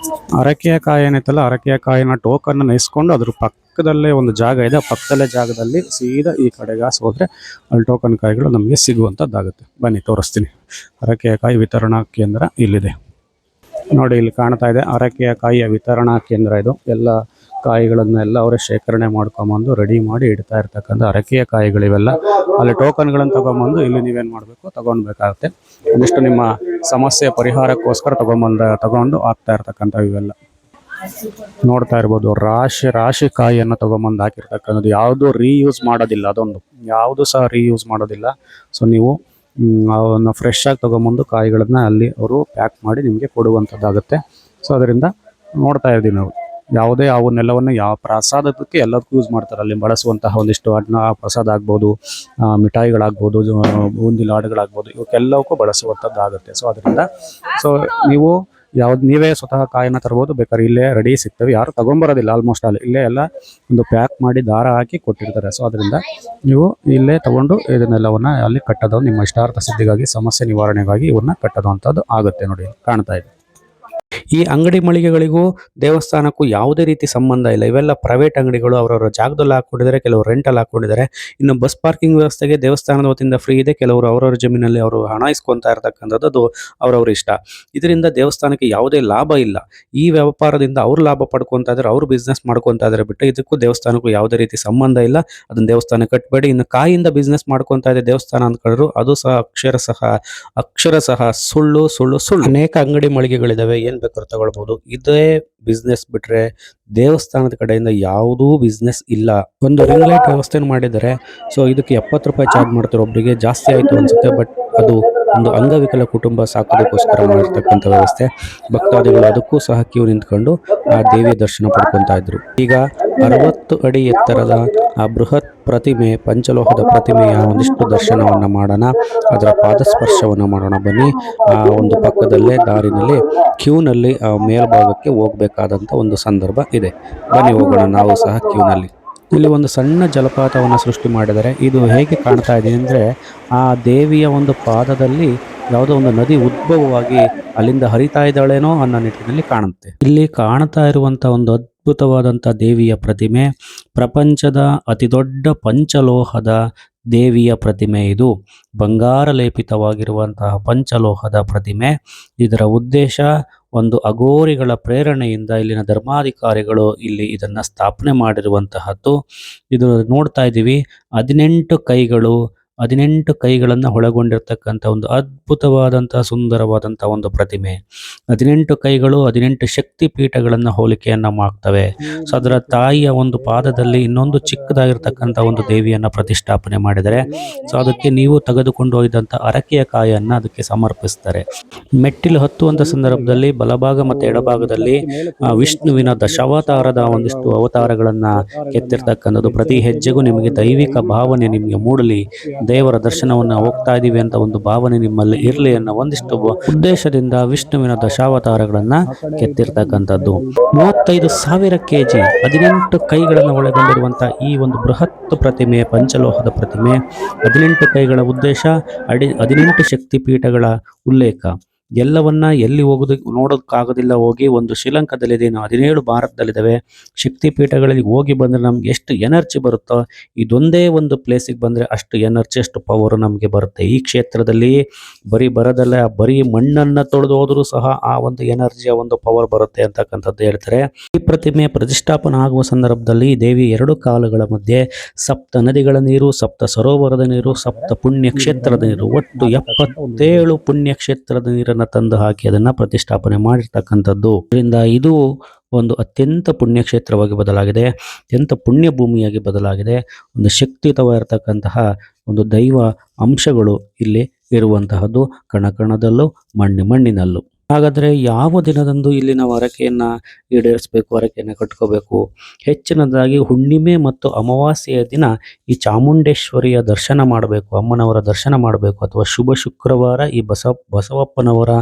ಅರಕೆಯ ಕಾಯಿ ಏನೈತಲ್ಲ, ಅರಕೆಯ ಕಾಯಿನ ಟೋಕನ್ ಇಸ್ಕೊಂಡು ಅದ್ರ ಪಕ್ಕದಲ್ಲೇ ಒಂದು ಜಾಗ ಇದೆ. ಪಕ್ಕದಲ್ಲೇ ಜಾಗದಲ್ಲಿ ಸೀದಾ ಈ ಕಡೆಗೆ ಹೋದ್ರೆ ಅಲ್ಲಿ ಟೋಕನ್ ಕಾಯಿಗಳು ನಮಗೆ ಸಿಗುವಂಥದ್ದಾಗುತ್ತೆ. ಬನ್ನಿ ತೋರಿಸ್ತೀನಿ. ಅರಕೆಯ ಕಾಯಿ ವಿತರಣಾ ಕೇಂದ್ರ ಇಲ್ಲಿದೆ. ನೋಡಿ, ಇಲ್ಲಿ ಕಾಣ್ತಾ ಇದೆ ಅರಕೆಯ ಕಾಯಿಯ ವಿತರಣಾ ಕೇಂದ್ರ. ಇದು ಎಲ್ಲ ಕಾಯಿಗಳನ್ನೆಲ್ಲ ಅವರೇ ಶೇಖರಣೆ ಮಾಡ್ಕೊಂಬಂದು ರೆಡಿ ಮಾಡಿ ಇಡ್ತಾ ಇರ್ತಕ್ಕಂಥ ಅರಕೆಯ ಕಾಯಿಗಳಿವೆಲ್ಲ. ಅಲ್ಲಿ ಟೋಕನ್ಗಳನ್ನು ತಗೊಂಬಂದು ಇಲ್ಲಿ ನೀವೇನು ಮಾಡಬೇಕು, ತಗೊಳ್ಬೇಕಾಗುತ್ತೆ. ಒಂದಿಷ್ಟು ನಿಮ್ಮ ಸಮಸ್ಯೆ ಪರಿಹಾರಕ್ಕೋಸ್ಕರ ತಗೊಂಡು ಆಗ್ತಾ ಇರ್ತಕ್ಕಂಥ ಇವೆಲ್ಲ ನೋಡ್ತಾ ಇರ್ಬೋದು. ರಾಶಿ ಕಾಯಿಯನ್ನು ತಗೊಂಬಂದು ಹಾಕಿರ್ತಕ್ಕಂಥದ್ದು. ಯಾವುದು ರೀಯೂಸ್ ಮಾಡೋದಿಲ್ಲ, ಅದೊಂದು ಯಾವುದು ಸಹ ರೀಯೂಸ್ ಮಾಡೋದಿಲ್ಲ. ಸೊ ನೀವು ಅವನ್ನ ಫ್ರೆಶ್ ಆಗಿ ತಗೊಂಬಂದು ಕಾಯಿಗಳನ್ನ ಅಲ್ಲಿ ಅವರು ಪ್ಯಾಕ್ ಮಾಡಿ ನಿಮಗೆ ಕೊಡುವಂಥದ್ದಾಗುತ್ತೆ. ಸೊ ಅದರಿಂದ ನೋಡ್ತಾ ಇದ್ದೀವಿ ನಾವು. ಯಾವುದೇ ಅವನ್ನೆಲ್ಲವನ್ನು ಯಾವ ಪ್ರಸಾದಕ್ಕೆ ಎಲ್ಲದಕ್ಕೂ ಯೂಸ್ ಮಾಡ್ತಾರೆ. ಅಲ್ಲಿ ಬಳಸುವಂತಹ ಒಂದಿಷ್ಟು ಅನ್ನ ಪ್ರಸಾದ ಆಗ್ಬೋದು, ಮಿಠಾಯಿಗಳಾಗ್ಬೋದು, ಬೂಂದಿ ಲಾಡುಗಳಾಗ್ಬೋದು, ಇವಕ್ಕೆಲ್ಲವಕ್ಕೂ ಬಳಸುವಂಥದ್ದಾಗುತ್ತೆ. ಸೊ ಅದರಿಂದ ನೀವು ನೀವೇ ಸ್ವತಃ ಕಾಯಿನ ತರ್ಬೋದು. ಬೇಕಾದ್ರೆ ಇಲ್ಲೇ ರೆಡಿ ಸಿಗ್ತವೆ. ಯಾರು ತಗೊಂಬರೋದಿಲ್ಲ ಆಲ್ಮೋಸ್ಟ್ ಅಲ್ಲಿ. ಇಲ್ಲೇ ಎಲ್ಲ ಒಂದು ಪ್ಯಾಕ್ ಮಾಡಿ ದಾರ ಹಾಕಿ ಕೊಟ್ಟಿರ್ತಾರೆ. ಸೊ ಅದರಿಂದ ನೀವು ಇಲ್ಲೇ ತಗೊಂಡು ಇದನ್ನೆಲ್ಲವನ್ನ ಅಲ್ಲಿ ಕಟ್ಟೋದು, ನಿಮ್ಮ ಇಷ್ಟಾರ್ಥ ಸಿದ್ಧಿಗಾಗಿ, ಸಮಸ್ಯೆ ನಿವಾರಣೆಗಾಗಿ ಇವನ್ನ ಕಟ್ಟೋದು ಅಂಥದ್ದು ಆಗುತ್ತೆ. ನೋಡಿ, ಕಾಣ್ತಾ ಇದೆ. ಈ ಅಂಗಡಿ ಮಳಿಗೆಗಳಿಗೂ ದೇವಸ್ಥಾನಕ್ಕೂ ಯಾವುದೇ ರೀತಿ ಸಂಬಂಧ ಇಲ್ಲ. ಇವೆಲ್ಲ ಪ್ರೈವೇಟ್ ಅಂಗಡಿಗಳು, ಅವರವರ ಜಾಗದಲ್ಲಿ ಹಾಕೊಂಡಿದ್ದಾರೆ, ಕೆಲವರು ರೆಂಟಲ್ಲಿ ಹಾಕೊಂಡಿದ್ದಾರೆ. ಇನ್ನು ಬಸ್ ಪಾರ್ಕಿಂಗ್ ವ್ಯವಸ್ಥೆಗೆ ದೇವಸ್ಥಾನದ ವತಿಯಿಂದ ಫ್ರೀ ಇದೆ. ಕೆಲವರು ಅವರವರ ಜಮೀನಲ್ಲಿ ಅವರು ಹಣ ಇಸ್ಕೊಂತಾ ಇರತಕ್ಕಂಥದ್ದು ಅದು ಅವರವ್ರ ಇಷ್ಟ. ಇದರಿಂದ ದೇವಸ್ಥಾನಕ್ಕೆ ಯಾವುದೇ ಲಾಭ ಇಲ್ಲ. ಈ ವ್ಯಾಪಾರದಿಂದ ಅವ್ರು ಲಾಭ ಪಡ್ಕೊತಾ ಇದ್ದಾರೆ, ಅವ್ರು ಬಿಸ್ನೆಸ್ ಮಾಡ್ಕೊತಾ ಇದ್ದಾರೆ ಬಿಟ್ಟು ಇದಕ್ಕೂ ದೇವಸ್ಥಾನಕ್ಕೂ ಯಾವುದೇ ರೀತಿ ಸಂಬಂಧ ಇಲ್ಲ. ಅದನ್ನ ದೇವಸ್ಥಾನ ಕಟ್ಟಬೇಡಿ. ಇನ್ನು ಕಾಯಿಂದ ಬಿಸ್ನೆಸ್ ಮಾಡ್ಕೊತಾ ಇದೆ ದೇವಸ್ಥಾನ ಅಂದ್ಕೊಂಡ್ರು, ಅದು ಸಹ ಅಕ್ಷರಶಃ ಸುಳ್ಳು ಸುಳ್ಳು ಸುಳ್ಳು. ಅನೇಕ ಅಂಗಡಿ ಮಳಿಗೆಗಳಿದಾವೆ, ಏನ್ ಬೇಕಾದ್ರೂ ತಗೊಳ್ಬಹುದು. ಇದೇ ಬಿಸ್ನೆಸ್ ಬಿಟ್ರೆ ದೇವಸ್ಥಾನದ ಕಡೆಯಿಂದ ಯಾವುದೂ ಬಿಸ್ನೆಸ್ ಇಲ್ಲ. ಒಂದು ರಿಂಗ್ ಲೈಟ್ ವ್ಯವಸ್ಥೆ ಮಾಡಿದ್ದಾರೆ. ಸೊ ಇದಕ್ಕೆ 70 ರೂಪಾಯಿ ಚಾರ್ಜ್ ಮಾಡ್ತಾರೆ. ಒಬ್ಬರಿಗೆ ಜಾಸ್ತಿ ಆಯ್ತು ಅನ್ಸುತ್ತೆ, ಬಟ್ ಅದು ಒಂದು ಅಂಗವಿಕಲ ಕುಟುಂಬ ಸಾಕೋದಕ್ಕೋಸ್ಕರ ಮಾಡಿರ್ತಕ್ಕಂಥ ವ್ಯವಸ್ಥೆ. ಭಕ್ತಾದಿಗಳು ಅದಕ್ಕೂ ಸಹ ಕ್ಯೂ ನಿಂತ್ಕೊಂಡು ಆ ದೇವಿಯ ದರ್ಶನ ಪಡ್ಕೊತಾ ಇದ್ರು. ಈಗ 60 ಅಡಿ ಎತ್ತರದ ಆ ಬೃಹತ್ ಪ್ರತಿಮೆ, ಪಂಚಲೋಹದ ಪ್ರತಿಮೆಯ ಒಂದಿಷ್ಟು ದರ್ಶನವನ್ನ ಮಾಡೋಣ, ಅದರ ಪಾದಸ್ಪರ್ಶವನ್ನ ಮಾಡೋಣ. ಬನ್ನಿ, ಆ ಒಂದು ಪಕ್ಕದಲ್ಲೇ ದಾರಿನಲ್ಲಿ ಕ್ಯೂನಲ್ಲಿ ಮೇಲ್ಭಾಗಕ್ಕೆ ಹೋಗ್ಬೇಕಾದಂತ ಒಂದು ಸಂದರ್ಭ ಇದೆ. ಬನ್ನಿ ಹೋಗೋಣ ನಾವು ಸಹ ಕ್ಯೂನಲ್ಲಿ. ಇಲ್ಲಿ ಒಂದು ಸಣ್ಣ ಜಲಪಾತವನ್ನು ಸೃಷ್ಟಿ ಮಾಡಿದರೆ. ಇದು ಹೇಗೆ ಕಾಣ್ತಾ ಇದೆ ಅಂದರೆ, ಆ ದೇವಿಯ ಒಂದು ಪಾದದಲ್ಲಿ ಯಾವುದೋ ಒಂದು ನದಿ ಉದ್ಭವವಾಗಿ ಅಲ್ಲಿಂದ ಹರಿತಾ ಇದ್ದಾಳೇನೋ ಅನ್ನೋ ನಿಟ್ಟಿನಲ್ಲಿ ಕಾಣುತ್ತೆ. ಇಲ್ಲಿ ಕಾಣ್ತಾ ಇರುವಂತ ಒಂದು ಅದ್ಭುತವಾದಂಥ ದೇವಿಯ ಪ್ರತಿಮೆ, ಪ್ರಪಂಚದ ಅತಿ ದೊಡ್ಡ ಪಂಚಲೋಹದ ದೇವಿಯ ಪ್ರತಿಮೆ. ಇದು ಬಂಗಾರ ಲೇಪಿತವಾಗಿರುವಂತಹ ಪಂಚಲೋಹದ ಪ್ರತಿಮೆ. ಇದರ ಉದ್ದೇಶ ಒಂದು ಅಘೋರಿಗಳ ಪ್ರೇರಣೆಯಿಂದ ಇಲ್ಲಿನ ಧರ್ಮಾಧಿಕಾರಿಗಳು ಇಲ್ಲಿ ಇದನ್ನ ಸ್ಥಾಪನೆ ಮಾಡಿರುವಂತಹದ್ದು. ಇದು ನೋಡ್ತಾ ಇದ್ದೀವಿ, 18 ಕೈಗಳನ್ನು ಒಳಗೊಂಡಿರ್ತಕ್ಕಂಥ ಒಂದು ಅದ್ಭುತವಾದಂತಹ ಸುಂದರವಾದಂತಹ ಒಂದು ಪ್ರತಿಮೆ. 18 ಕೈಗಳು 18 ಶಕ್ತಿ ಪೀಠಗಳನ್ನ ಹೋಲಿಕೆಯನ್ನ ಮಾಡ್ತವೆ. ಸೊ ಅದರ ತಾಯಿಯ ಒಂದು ಪಾದದಲ್ಲಿ ಇನ್ನೊಂದು ಚಿಕ್ಕದಾಗಿರ್ತಕ್ಕಂಥ ಒಂದು ದೇವಿಯನ್ನ ಪ್ರತಿಷ್ಠಾಪನೆ ಮಾಡಿದರೆ. ಸೊ ಅದಕ್ಕೆ ನೀವು ತೆಗೆದುಕೊಂಡು ಹೋಗಿದಂತ ಅರಕೆಯ ಕಾಯನ್ನ ಅದಕ್ಕೆ ಸಮರ್ಪಿಸ್ತಾರೆ. ಮೆಟ್ಟಿಲು ಹತ್ತುವಂತ ಸಂದರ್ಭದಲ್ಲಿ ಬಲಭಾಗ ಮತ್ತು ಎಡಭಾಗದಲ್ಲಿ ವಿಷ್ಣುವಿನ ದಶಾವತಾರದ ಒಂದಿಷ್ಟು ಅವತಾರಗಳನ್ನ ಕೆತ್ತಿರ್ತಕ್ಕಂಥದ್ದು. ಪ್ರತಿ ಹೆಜ್ಜೆಗೂ ನಿಮಗೆ ದೈವಿಕ ಭಾವನೆ ನಿಮಗೆ ಮೂಡಲಿ, ದೇವರ ದರ್ಶನವನ್ನ ಹೋಗ್ತಾ ಇದೀವಿ ಅಂತ ಒಂದು ಭಾವನೆ ನಿಮ್ಮಲ್ಲಿ ಇರಲಿ ಅನ್ನೋ ಒಂದಿಷ್ಟು ಉದ್ದೇಶದಿಂದ ವಿಷ್ಣುವಿನ ದಶಾವತಾರಗಳನ್ನ ಕೆತ್ತಿರ್ತಕ್ಕಂಥದ್ದು. 35,000 kg 18 ಕೈಗಳನ್ನು ಒಳಗೊಂಡಿರುವಂತಹ ಈ ಒಂದು ಬೃಹತ್ ಪ್ರತಿಮೆ, ಪಂಚಲೋಹದ ಪ್ರತಿಮೆ. 18 ಕೈಗಳ ಉದ್ದೇಶ 18 ಶಕ್ತಿ ಪೀಠಗಳ ಉಲ್ಲೇಖ. ಎಲ್ಲವನ್ನ ಎಲ್ಲಿ ನೋಡೋಕ್ಕಾಗೋದಿಲ್ಲ. ಹೋಗಿ ಒಂದು ಶ್ರೀಲಂಕಾದಲ್ಲಿದೆ, 17 ಭಾರತದಲ್ಲಿದ್ದಾವೆ. ಶಕ್ತಿ ಪೀಠಗಳಲ್ಲಿ ಹೋಗಿ ಬಂದ್ರೆ ನಮ್ಗೆ ಎಷ್ಟು ಎನರ್ಜಿ ಬರುತ್ತೋ, ಇದೊಂದೇ ಒಂದು ಪ್ಲೇಸಿಗೆ ಬಂದ್ರೆ ಅಷ್ಟು ಎನರ್ಜಿ, ಅಷ್ಟು ಪವರ್ ನಮಗೆ ಬರುತ್ತೆ. ಈ ಕ್ಷೇತ್ರದಲ್ಲಿ ಬರೀ ಮಣ್ಣನ್ನ ತೊಳೆದು ಹೋದ್ರೂ ಸಹ ಆ ಒಂದು ಎನರ್ಜಿಯ ಒಂದು ಪವರ್ ಬರುತ್ತೆ ಅಂತಕ್ಕಂಥದ್ದು ಹೇಳ್ತಾರೆ. ಈ ಪ್ರತಿಮೆ ಪ್ರತಿಷ್ಠಾಪನೆ ಆಗುವ ಸಂದರ್ಭದಲ್ಲಿ ದೇವಿ 2 ಕಾಲುಗಳ ಮಧ್ಯೆ 7 ನದಿಗಳ ನೀರು, 7 ಸರೋವರದ ನೀರು, 7 ಪುಣ್ಯ ಕ್ಷೇತ್ರದ ನೀರು, ಒಟ್ಟು 77 ಪುಣ್ಯ ಕ್ಷೇತ್ರದ ನೀರನ್ನು ತಂದು ಹಾಕಿ ಅದನ್ನ ಪ್ರತಿಷ್ಠಾಪನೆ ಮಾಡಿರ್ತಕ್ಕಂಥದ್ದು. ಇದರಿಂದ ಇದು ಒಂದು ಅತ್ಯಂತ ಪುಣ್ಯಕ್ಷೇತ್ರವಾಗಿ ಬದಲಾಗಿದೆ, ಅತ್ಯಂತ ಪುಣ್ಯ ಭೂಮಿಯಾಗಿ ಬದಲಾಗಿದೆ. ಒಂದು ಶಕ್ತಿಯುತವಾಗಿರ್ತಕ್ಕಂತಹ ಒಂದು ದೈವ ಅಂಶಗಳು ಇಲ್ಲಿ ಇರುವಂತಹದ್ದು, ಕಣಕಣದಲ್ಲೂ ಮಣ್ಣಿನಲ್ಲೂ. ಹಾಗಾದ್ರೆ ಯಾವ ದಿನದಂದು ಇಲ್ಲಿ ನಾವು ಹರಕೆಯನ್ನ ಈಡೇರಿಸಬೇಕು, ಹರಕೆಯನ್ನ ಕಟ್ಕೋಬೇಕು? ಹೆಚ್ಚಿನದಾಗಿ ಹುಣ್ಣಿಮೆ ಮತ್ತು ಅಮಾವಾಸ್ಯೆಯ ದಿನ ಈ ಚಾಮುಂಡೇಶ್ವರಿಯ ದರ್ಶನ ಮಾಡಬೇಕು, ಅಮ್ಮನವರ ದರ್ಶನ ಮಾಡಬೇಕು. ಅಥವಾ ಶುಭ ಶುಕ್ರವಾರ ಈ ಬಸವಪ್ಪನವರ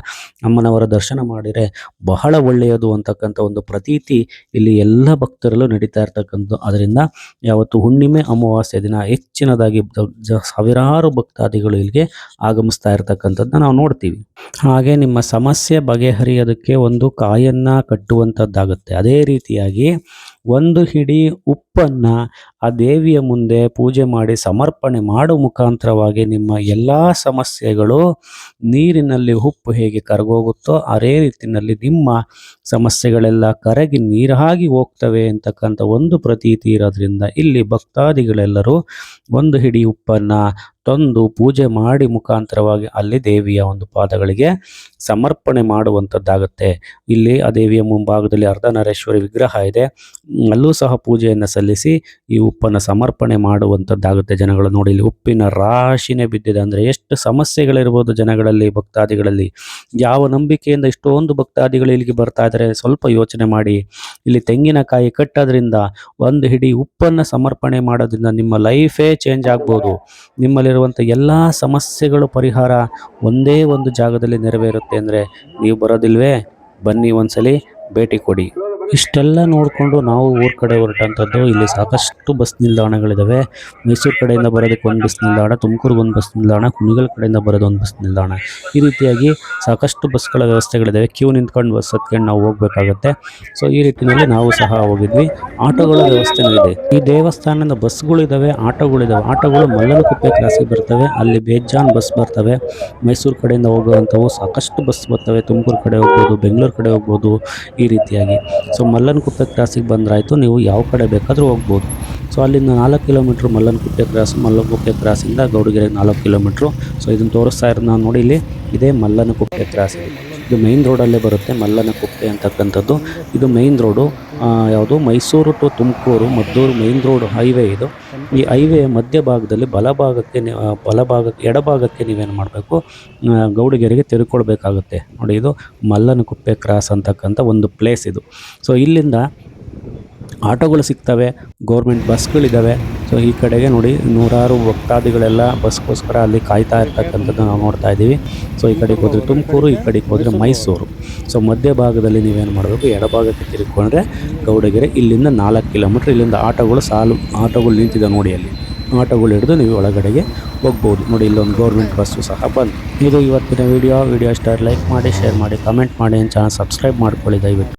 ಅಮ್ಮನವರ ದರ್ಶನ ಮಾಡಿದರೆ ಬಹಳ ಒಳ್ಳೆಯದು ಅಂತಕ್ಕಂಥ ಒಂದು ಪ್ರತೀತಿ ಇಲ್ಲಿ ಎಲ್ಲ ಭಕ್ತರಲ್ಲೂ ನಡೀತಾ ಇರ್ತಕ್ಕಂಥದ್ದು. ಅದರಿಂದ ಯಾವತ್ತು ಹುಣ್ಣಿಮೆ ಅಮಾವಾಸ್ಯೆ ದಿನ ಹೆಚ್ಚಿನದಾಗಿ ಸಾವಿರಾರು ಭಕ್ತಾದಿಗಳು ಇಲ್ಲಿಗೆ ಆಗಮಿಸ್ತಾ ಇರ್ತಕ್ಕಂಥದ್ದನ್ನ ನಾವು ನೋಡ್ತೀವಿ. ಹಾಗೆ ನಿಮ್ಮ ಸಮಸ್ಯೆ ಬಗೆಹರಿಯೋದಕ್ಕೆ ಒಂದು ಕಾಯನ್ನ ಕಟ್ಟುವಂಥದ್ದಾಗುತ್ತೆ. ಅದೇ ರೀತಿಯಾಗಿ ಒಂದು ಹಿಡಿ ಉಪ್ಪನ್ನ ಆ ದೇವಿಯ ಮುಂದೆ ಪೂಜೆ ಮಾಡಿ ಸಮರ್ಪಣೆ ಮಾಡುವ ಮುಖಾಂತರವಾಗಿ ನಿಮ್ಮ ಎಲ್ಲಾ ಸಮಸ್ಯೆಗಳು ನೀರಿನಲ್ಲಿ ಉಪ್ಪು ಹೇಗೆ ಕರಗೋಗುತ್ತೋ ಅದೇ ರೀತಿಯಲ್ಲಿ ನಿಮ್ಮ ಸಮಸ್ಯೆಗಳೆಲ್ಲ ಕರಗಿ ನೀರಾಗಿ ಹೋಗ್ತವೆ ಅಂತಕ್ಕಂಥ ಒಂದು ಪ್ರತೀತಿ ಇರೋದ್ರಿಂದ ಇಲ್ಲಿ ಭಕ್ತಾದಿಗಳೆಲ್ಲರೂ ಒಂದು ಹಿಡಿ ಉಪ್ಪನ್ನ ತಂದು ಪೂಜೆ ಮಾಡಿ ಮುಖಾಂತರವಾಗಿ ಅಲ್ಲಿ ದೇವಿಯ ಒಂದು ಪಾದಗಳಿಗೆ ಸಮರ್ಪಣೆ ಮಾಡುವಂಥದ್ದಾಗುತ್ತೆ. ಇಲ್ಲಿ ಆ ದೇವಿಯ ಮುಂಭಾಗದಲ್ಲಿ ಅರ್ಧನಾರೀಶ್ವರಿ ವಿಗ್ರಹ ಇದೆ, ಅಲ್ಲೂ ಸಹ ಪೂಜೆಯನ್ನು ಸಲ್ಲಿಸಿ ಈ ಉಪ್ಪನ್ನು ಸಮರ್ಪಣೆ ಮಾಡುವಂಥದ್ದಾಗುತ್ತೆ. ಜನಗಳು ನೋಡಿ, ಇಲ್ಲಿ ಉಪ್ಪಿನ ರಾಶಿನೇ ಬಿದ್ದಿದೆ. ಅಂದರೆ ಎಷ್ಟು ಸಮಸ್ಯೆಗಳಿರ್ಬೋದು ಜನಗಳಲ್ಲಿ, ಭಕ್ತಾದಿಗಳಲ್ಲಿ. ಯಾವ ನಂಬಿಕೆಯಿಂದ ಇಷ್ಟೊಂದು ಭಕ್ತಾದಿಗಳು ಇಲ್ಲಿಗೆ ಬರ್ತಾ ಇದ್ದಾರೆ ಸ್ವಲ್ಪ ಯೋಚನೆ ಮಾಡಿ. ಇಲ್ಲಿ ತೆಂಗಿನಕಾಯಿ ಕಟ್ಟೋದ್ರಿಂದ, ಒಂದು ಹಿಡಿ ಉಪ್ಪನ್ನು ಸಮರ್ಪಣೆ ಮಾಡೋದ್ರಿಂದ ನಿಮ್ಮ ಲೈಫೇ ಚೇಂಜ್ ಆಗ್ಬೋದು. ನಿಮ್ಮಲ್ಲಿರುವಂಥ ಎಲ್ಲ ಸಮಸ್ಯೆಗಳು ಪರಿಹಾರ ಒಂದೇ ಒಂದು ಜಾಗದಲ್ಲಿ ನೆರವೇರುತ್ತೆ. ಅಂದರೆ ನೀವು ಬರೋದಿಲ್ವೇ? ಬನ್ನಿ, ಒಂದ್ಸಲಿ ಭೇಟಿ ಕೊಡಿ. ಇಷ್ಟೆಲ್ಲ ನೋಡಿಕೊಂಡು ನಾವು ಊರ ಕಡೆ ಹೊರಟಂಥದ್ದು. ಇಲ್ಲಿ ಸಾಕಷ್ಟು ಬಸ್ ನಿಲ್ದಾಣಗಳಿದ್ದಾವೆ. ಮೈಸೂರು ಕಡೆಯಿಂದ ಬರೋದಕ್ಕೆ ಒಂದು ಬಸ್ ನಿಲ್ದಾಣ, ತುಮಕೂರಿಗೆ ಒಂದು ಬಸ್ ನಿಲ್ದಾಣ, ಕುಣಿಗಲ್ ಕಡೆಯಿಂದ ಬರೋದು ಒಂದು ಬಸ್ ನಿಲ್ದಾಣ. ಈ ರೀತಿಯಾಗಿ ಸಾಕಷ್ಟು ಬಸ್ಗಳ ವ್ಯವಸ್ಥೆಗಳಿದ್ದಾವೆ. ಕ್ಯೂ ನಿಂತ್ಕೊಂಡು ಬಸ್ ಹತ್ಕೊಂಡು ನಾವು ಹೋಗಬೇಕಾಗತ್ತೆ. ಸೊ ಈ ರೀತಿಯಲ್ಲಿ ನಾವು ಸಹ ಹೋಗಿದ್ವಿ. ಆಟೋಗಳ ವ್ಯವಸ್ಥೆನೂ ಇದೆ. ಈ ದೇವಸ್ಥಾನದ ಬಸ್ಗಳಿದ್ದಾವೆ, ಆಟೋಗಳಿದ್ದಾವೆ. ಆಟೋಗಳು ಮಲ್ಲನಕುಪ್ಪೆ ಕ್ರಾಸಿಗೆ ಬರ್ತವೆ, ಅಲ್ಲಿ ಬೇಜಾನ್ ಬಸ್ ಬರ್ತವೆ. ಮೈಸೂರು ಕಡೆಯಿಂದ ಹೋಗುವಂಥವು ಸಾಕಷ್ಟು ಬಸ್ ಬರ್ತವೆ. ತುಮಕೂರು ಕಡೆ ಹೋಗ್ಬೋದು, ಬೆಂಗಳೂರು ಕಡೆ ಹೋಗ್ಬೋದು, ಈ ರೀತಿಯಾಗಿ. ಸೊ ಮಲ್ಲನಕುಪ್ಪೆ ಕ್ರಾಸಿಗೆ ಬಂದ್ರಾಯ್ತು, ನೀವು ಯಾವ ಕಡೆ ಬೇಕಾದರೂ ಹೋಗ್ಬೋದು. ಸೊ ಅಲ್ಲಿಂದ 4 ಕಿಲೋಮೀಟ್ರ್ ಮಲ್ಲನಕುಪ್ಪೆ ಕ್ರಾಸ್. ಮಲ್ಲನಕುಪ್ಪೆ ಕ್ರಾಸಿಂದ ಗೌಡಗೆರೆಗೆ 4 ಕಿಲೋಮೀಟ್ರು. ಸೊ ಇದನ್ನು ತೋರಿಸ್ತಾ ಇರೋದು ನಾವು ನೋಡಿ, ಇಲ್ಲಿ ಇದೇ ಮಲ್ಲನಕುಪ್ಪೆ ಕ್ರಾಸ್. ಇದು ಮೈನ್ ರೋಡಲ್ಲೇ ಬರುತ್ತೆ ಮಲ್ಲನಕುಪ್ಪೆ ಅಂತಕ್ಕಂಥದ್ದು. ಇದು ಮೈನ್ ರೋಡು, ಯಾವುದು Mysuru to Tumakuru Maddur main road highway ಇದು. ಈ ಹೈವೇ ಮಧ್ಯಭಾಗದಲ್ಲಿ ಎಡಭಾಗಕ್ಕೆ ನೀವೇನು ಮಾಡಬೇಕು, ಗೌಡಗೆರೆಗೆ ತಿರುಗಿಕೊಳ್ಬೇಕಾಗುತ್ತೆ. ನೋಡಿ, ಇದು ಮಲ್ಲನಕುಪ್ಪೆ ಕ್ರಾಸ್ ಅಂತಕ್ಕಂಥ ಒಂದು ಪ್ಲೇಸ್ ಇದು. ಸೊ ಇಲ್ಲಿಂದ ಆಟೋಗಳು ಸಿಗ್ತವೆ, ಗೌರ್ಮೆಂಟ್ ಬಸ್ಗಳಿದ್ದಾವೆ. ಸೊ ಈ ಕಡೆಗೆ ನೋಡಿ, ನೂರಾರು ಭಕ್ತಾದಿಗಳೆಲ್ಲ ಬಸ್ಗೋಸ್ಕರ ಅಲ್ಲಿ ಕಾಯ್ತಾ ಇರ್ತಕ್ಕಂಥದ್ದು ನಾವು ನೋಡ್ತಾ ಇದ್ದೀವಿ. ಸೊ ಈ ಕಡೆಗೆ ಹೋದರೆ ತುಮಕೂರು, ಈ ಕಡೆಗೆ ಹೋದರೆ ಮೈಸೂರು. ಸೊ ಮಧ್ಯಭಾಗದಲ್ಲಿ ನೀವೇನು ಮಾಡಬೇಕು, ಎಡಭಾಗಕ್ಕೆ ತಿರುಗಿಕೊಂಡ್ರೆ ಗೌಡಗೆರೆ. ಇಲ್ಲಿಂದ 4 ಕಿಲೋಮೀಟ್ರ್. ಇಲ್ಲಿಂದ ಆಟೋಗಳು ನಿಂತಿದೆ ನೋಡಿ, ಅಲ್ಲಿ ಆಟೋಗಳು ಹಿಡಿದು ನೀವು ಒಳಗಡೆಗೆ ಹೋಗ್ಬೋದು. ನೋಡಿ, ಇಲ್ಲೊಂದು ಗೌರ್ಮೆಂಟ್ ಬಸ್ಸು ಸಹ ಬಂದು. ಇದು ಇವತ್ತಿನ ವಿಡಿಯೋ ಇಷ್ಟ ಲೈಕ್ ಮಾಡಿ, ಶೇರ್ ಮಾಡಿ, ಕಮೆಂಟ್ ಮಾಡಿ, ಚಾನಲ್ ಸಬ್ಸ್ಕ್ರೈಬ್ ಮಾಡ್ಕೊಳ್ಳಿ ದಯವಿಟ್ಟು.